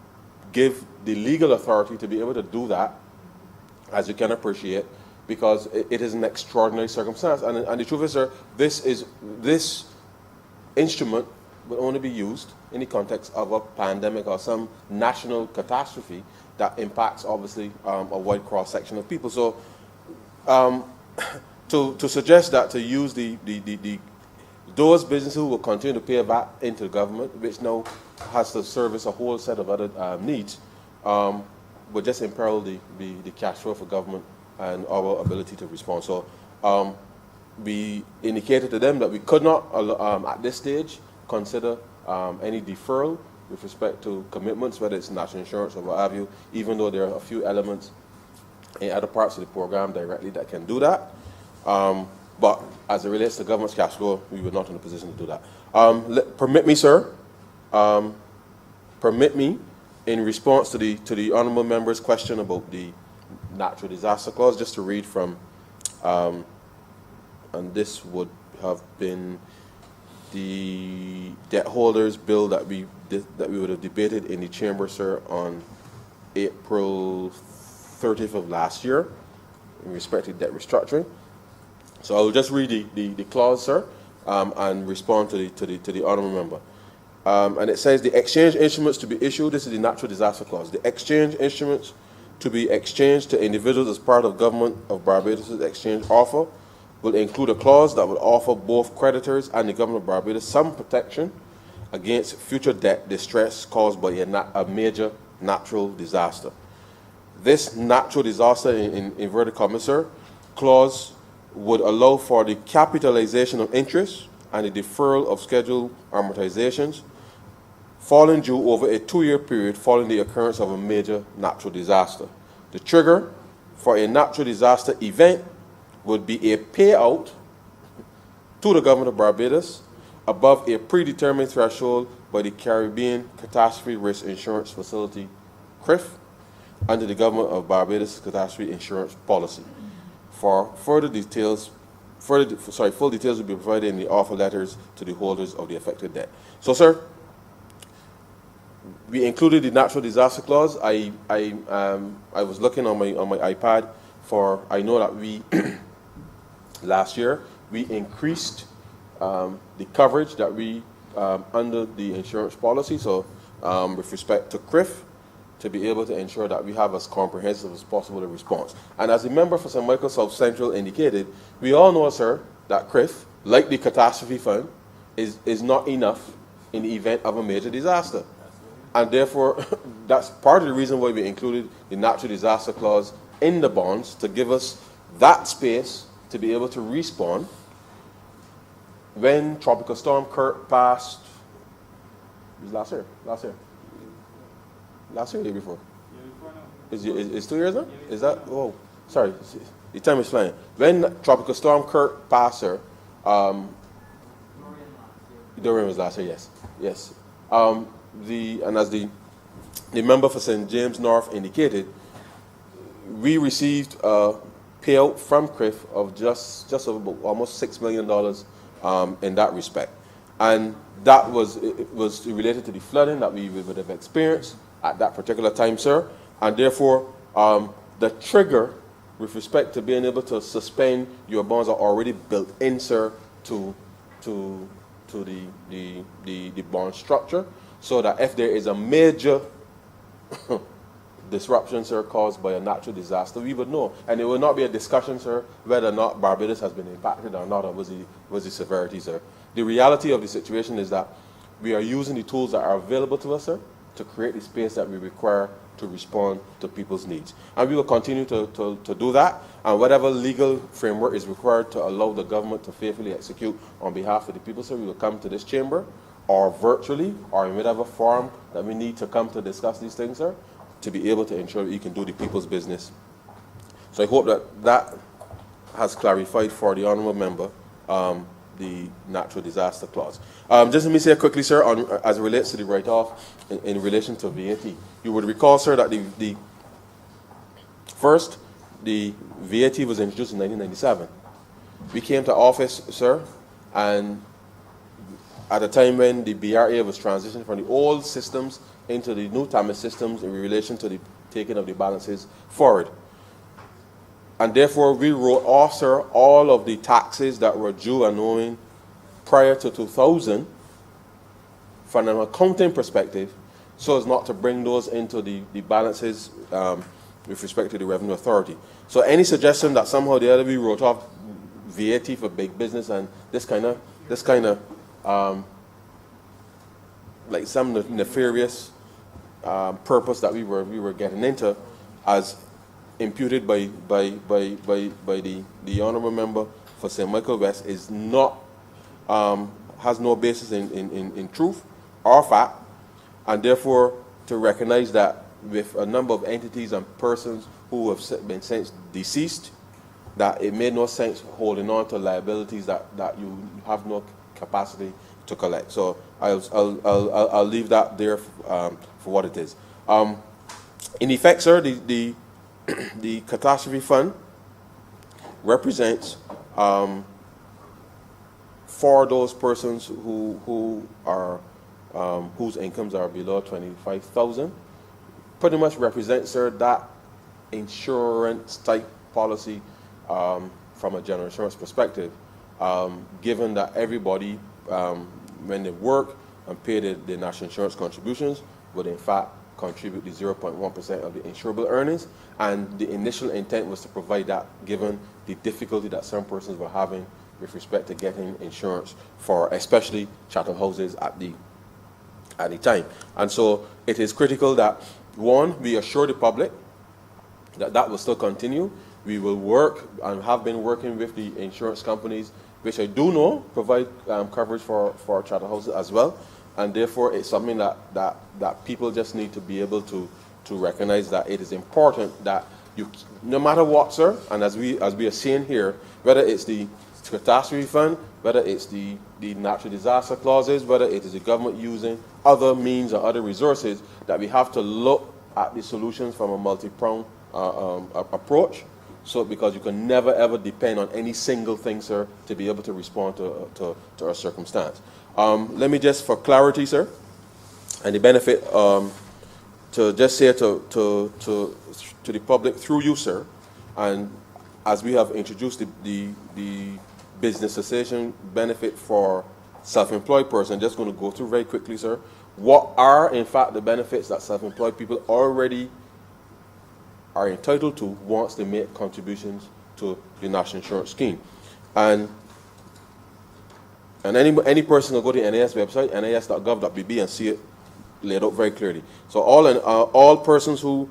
give the legal authority to be able to do that, as you can appreciate, because it is an extraordinary circumstance. And the truth is, sir, this instrument will only be used in the context of a pandemic or some national catastrophe that impacts, obviously, a wide cross-section of people. So to suggest that to use those businesses who will continue to pay VAT into the government, which now has to service a whole set of other needs, would just imperil the cash flow for government and our ability to respond. So we indicated to them that we could not, at this stage, consider any deferral with respect to commitments, whether it's national insurance or what have you, even though there are a few elements in other parts of the program directly that can do that. But as it relates to government's cash flow, we were not in a position to do that. Permit me, sir, in response to the honourable member's question about the natural disaster clause, just to read from, and this would have been the debt holders bill that we would have debated in the chamber, sir, on April 30th of last year in respect to debt restructuring. So I will just read the clause, sir, and respond to the honourable member. And it says the exchange instruments to be issued, this is the natural disaster clause, the exchange instruments to be exchanged to individuals as part of Government of Barbados' exchange offer will include a clause that will offer both creditors and the Government of Barbados some protection against future debt distress caused by a major natural disaster. This natural disaster, in inverted commas, sir, clause would allow for the capitalization of interest and the deferral of scheduled amortizations falling due over a 2-year period following the occurrence of a major natural disaster. The trigger for a natural disaster event would be a payout to the Government of Barbados above a predetermined threshold by the Caribbean Catastrophe Risk Insurance Facility, CRIF, under the Government of Barbados Catastrophe Insurance Policy. For full details will be provided in the offer letters to the holders of the affected debt. So, sir, we included the natural disaster clause. I was looking on my iPad for. I know that we last year we increased the coverage that we under the insurance policy. So, with respect to CRIF, to be able to ensure that we have as comprehensive as possible a response. And as the member for St. Michael South Central indicated, we all know, sir, that CRIF, like the catastrophe fund, is not enough in the event of a major disaster. And therefore, that's part of the reason why we included the natural disaster clause in the bonds, to give us that space to be able to respond. When Tropical Storm Kurt passed, it was last year, last year, or the year before? It's 2 years now? Is that, oh, sorry, the time is flying. When Tropical Storm Kurt passed, sir, Dorian was last year, yes, yes. And as the member for St. James North indicated, we received a payout from CRIF of just over almost $6 million in that respect. And that was related to the flooding that we would have experienced at that particular time, sir. And therefore, the trigger with respect to being able to suspend your bonds are already built in, sir, to the bond structure, so that if there is a major disruption, sir, caused by a natural disaster, we would know. And it will not be a discussion, sir, whether or not Barbados has been impacted or not, or was the severity, sir. The reality of the situation is that we are using the tools that are available to us, sir, to create the space that we require to respond to people's needs. And we will continue to do that, and whatever legal framework is required to allow the government to faithfully execute on behalf of the people, sir, we will come to this chamber, or virtually, or in whatever form that we need to come to discuss these things, sir, to be able to ensure that you can do the people's business. So I hope that has clarified for the honourable member the natural disaster clause. Just let me say quickly, sir, as it relates to the write-off in relation to VAT. You would recall, sir, that the VAT was introduced in 1997. We came to office, sir, and at a time when the BRA was transitioning from the old systems into the new TAMIS systems in relation to the taking of the balances forward. And therefore, we wrote off, sir, all of the taxes that were due and owing prior to 2000 from an accounting perspective, so as not to bring those into the balances with respect to the Revenue Authority. So any suggestion that somehow or the other we wrote off VAT for big business and this kind of like some nefarious purpose that we were getting into, as imputed by the honourable member for St. Michael West, is not has no basis in truth or fact, and therefore to recognize that with a number of entities and persons who have been since deceased, that it made no sense holding on to liabilities that you have no capacity to collect. So I'll leave that there for what it is. In effect, sir, the catastrophe fund represents for those persons who are whose incomes are below 25,000, pretty much represents, sir, that insurance type policy from a general insurance perspective, given that everybody when they work and pay the national insurance contributions would in fact contribute the 0.1% of the insurable earnings, and the initial intent was to provide that given the difficulty that some persons were having with respect to getting insurance for especially chattel houses at the time. And so it is critical that, one, we assure the public that will still continue. We will work and have been working with the insurance companies, which I do know provide coverage for chattel houses as well. And therefore, it's something that people just need to be able to recognize that it is important that you, no matter what, sir, and as we are seeing here, whether it's the catastrophe fund, whether it's the natural disaster clauses, whether it is the government using other means or other resources, that we have to look at the solutions from a multi-pronged approach. So, because you can never ever depend on any single thing, sir, to be able to respond to a circumstance. Let me just, for clarity, sir, and the benefit, to just say to the public through you, sir, and as we have introduced the business cessation benefit for self-employed person, just going to go through very quickly, sir, what are in fact the benefits that self-employed people already are entitled to once they make contributions to the National Insurance Scheme. And any person will go to the NIS website, nis.gov.bb, and see it laid out very clearly. So all persons who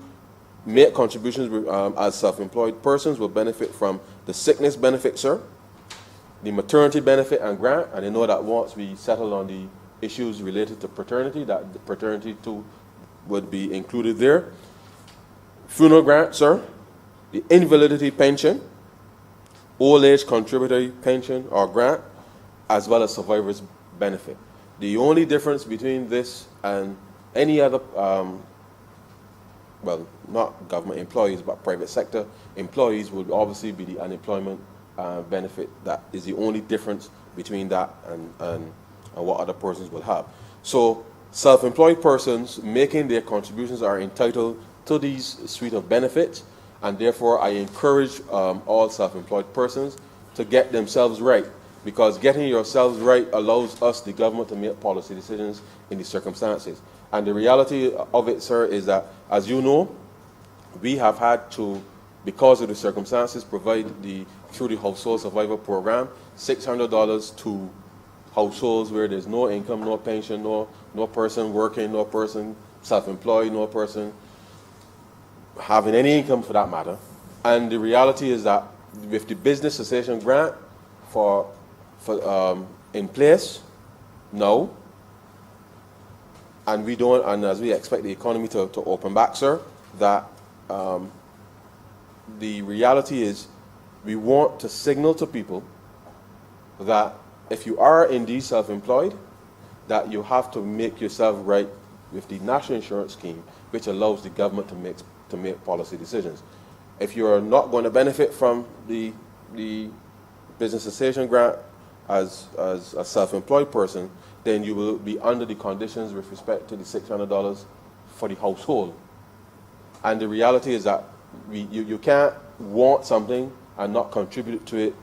make contributions as self-employed persons will benefit from the sickness benefit, sir, the maternity benefit and grant, and I know that once we settle on the issues related to paternity, that the paternity too would be included there. Funeral grant, sir, the invalidity pension, old age contributory pension or grant, as well as survivor's benefit. The only difference between this and any other, well, not government employees, but private sector employees would obviously be the unemployment benefit. That is the only difference between that and what other persons will have. So self-employed persons making their contributions are entitled to these suite of benefits, and therefore I encourage all self-employed persons to get themselves right, because getting yourselves right allows us, the government, to make policy decisions in these circumstances. And the reality of it, sir, is that, as you know, we have had to, because of the circumstances, provide through the Household Survivor Program, $600 to households where there's no income, no pension, no person working, no person self-employed, no person having any income for that matter. And the reality is that with the business cessation grant in place now, and as we expect the economy to open back, sir, that the reality is we want to signal to people that if you are indeed self-employed, that you have to make yourself right with the National Insurance Scheme, which allows the government to make policy decisions. If you're not going to benefit from the business cessation grant as a self-employed person, then you will be under the conditions with respect to the $600 for the household. And the reality is that you can't want something and not contribute to it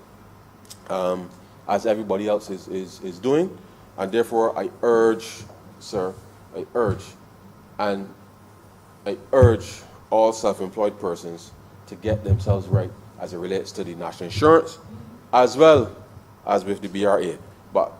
as everybody else is doing. And therefore I urge, sir, I urge all self-employed persons to get themselves right as it relates to the national insurance, as well as with the BRA. But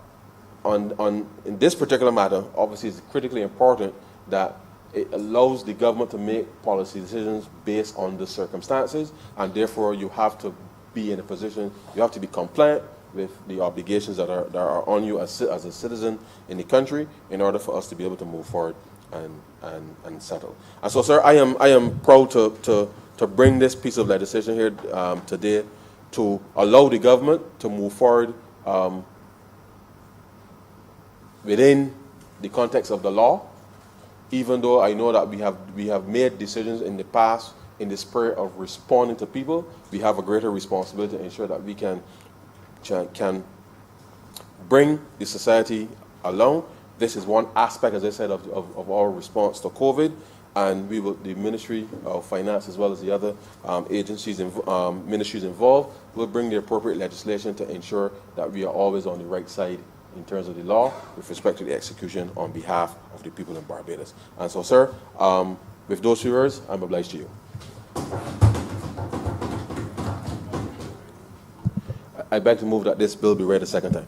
in this particular matter, obviously it's critically important that it allows the government to make policy decisions based on the circumstances, and therefore you have to be in a position, you have to be compliant with the obligations that are on you as a citizen in the country in order for us to be able to move forward and settle. And so, sir, I am proud to bring this piece of legislation here today to allow the government to move forward within the context of the law, even though I know that we have made decisions in the past in the spirit of responding to people. We have a greater responsibility to ensure that we can bring the society along. This is one aspect, as I said, of our response to COVID, and the Ministry of Finance, as well as the other agencies and ministries involved, will bring the appropriate legislation to ensure that we are always on the right side in terms of the law with respect to the execution on behalf of the people in Barbados. And so, sir, with those few words, I'm obliged to you. I beg to move that this bill be read a second time.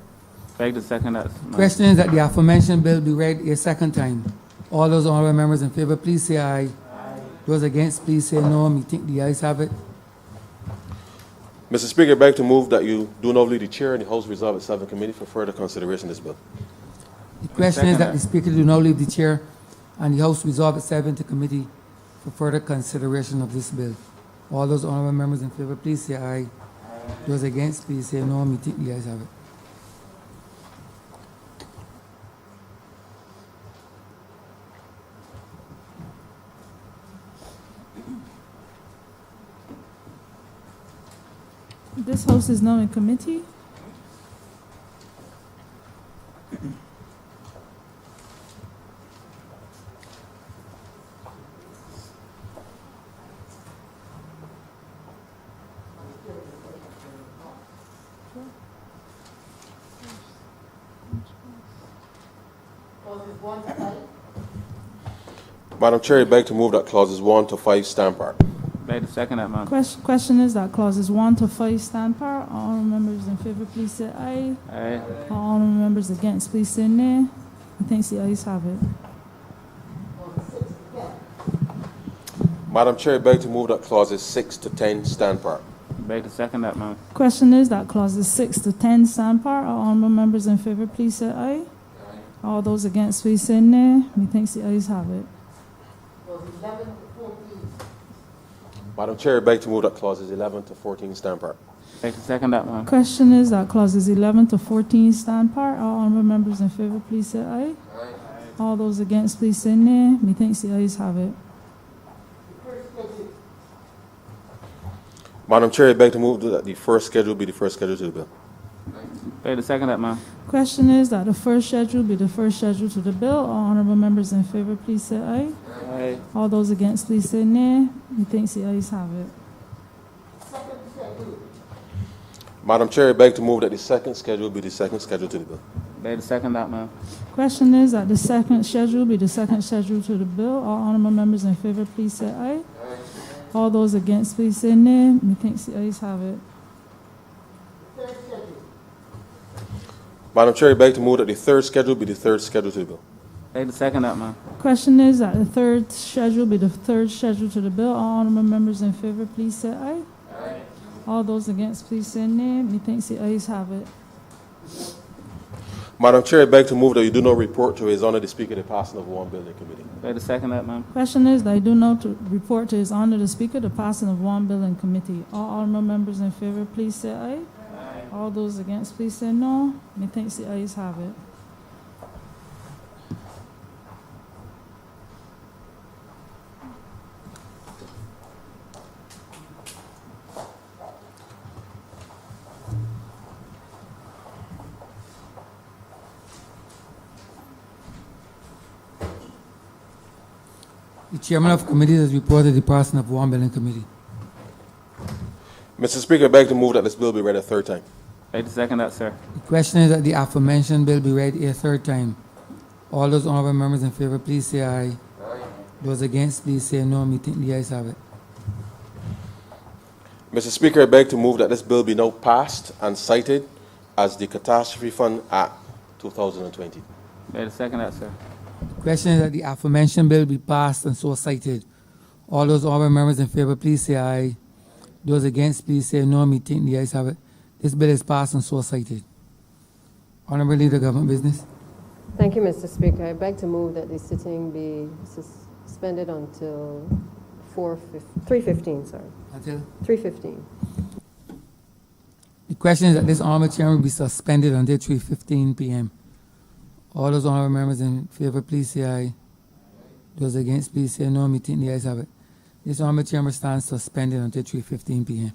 Beg to second that. Question is that the aforementioned bill be read a second time. All those honorable members in favor, please say aye. Aye. Those against, please say no. Me think the ayes have it. Mr. Speaker, I beg to move that you do not leave the chair and the House resolve itself in committee for further consideration of this bill. The question is that the Speaker do not leave the chair and the House resolve itself into committee for further consideration of this bill. All those honorable members in favor, please say aye. Those against, please say no. Me think the ayes have it. This house is now in committee. Madam Chair, I beg to move that clauses 1 to 5 stand part. Beg to second that, ma'am. Question is that clauses 1 to 5 stand par. All honourable members in favour, please say aye. Aye. All honourable members against, please say nay. Methinks the ayes have it. Madam Chair, I beg to move that clauses 6 to 10 stand part. Beg to second that, ma'am. Question is that clauses 6 to 10 stand par. All honourable members in favour, please say aye. All those against, please say nay. Methinks the ayes have it. Madam Chair, I beg to move that clauses 11 to 14 stand part. Beg to second that, ma'am. Question is that clauses 11 to 14 stand par. All honourable members in favour, please say aye. All those against, please say nay. Methinks the ayes have it. Madam Chair, I beg to move that the first schedule be the first schedule to the bill. Beg to second that, ma'am. Question is that the first schedule be the first schedule to the bill. All honourable members in favour, please say aye. Aye. All those against, please say nay. Methinks the ayes have it. Madam Chair, I beg to move that the second schedule be the second schedule to the bill. Beg to second that, ma'am. Question is that the second schedule be the second schedule to the bill. All honourable members in favour, please say aye. All those against, please say nay. Methinks the ayes have it. Madam Chair, I beg to move that the third schedule be the third schedule to the bill. Beg to second that, ma'am. Question is that the third schedule be the third schedule to the bill. All honourable members in favour, please say aye. All those against, please say nay. Methinks the ayes have it. Madam Chair, I beg to move that you do not report to His Honour the Speaker the passing of one bill in committee. Beg to second that, ma'am. Question is that I do not report to His Honour the Speaker the passing of one bill in committee. All honourable members in favour, please say aye. All those against, please say no. Methinks the ayes have it. The chairman of committee has reported the passing of one bill in committee. Mr. Speaker, I beg to move that this bill be read a third time. Beg to second that, sir. The question is that the aforementioned bill be read a third time. All those honourable members in favour, please say aye. Those against, please say no. Methinks the ayes have it. Mr. Speaker, I beg to move that this bill be now passed and cited as the Catastrophe Fund Act 2020. Beg to second that, sir. The question is that the aforementioned bill be passed and so cited. All those honourable members in favour, please say aye. Those against, please say no. Methinks the ayes have it. This bill is passed and so cited. Honourable Leader, Government Business. Thank you, Mr. Speaker. I beg to move that the sitting be suspended until 3:15, sorry. Until? 3:15. The question is that this honourable chairman will be suspended until 3:15 p.m. All those honourable members in favour, please say aye. Those against, please say no. Methinks the ayes have it. This honourable chairman stands suspended until 3:15 p.m.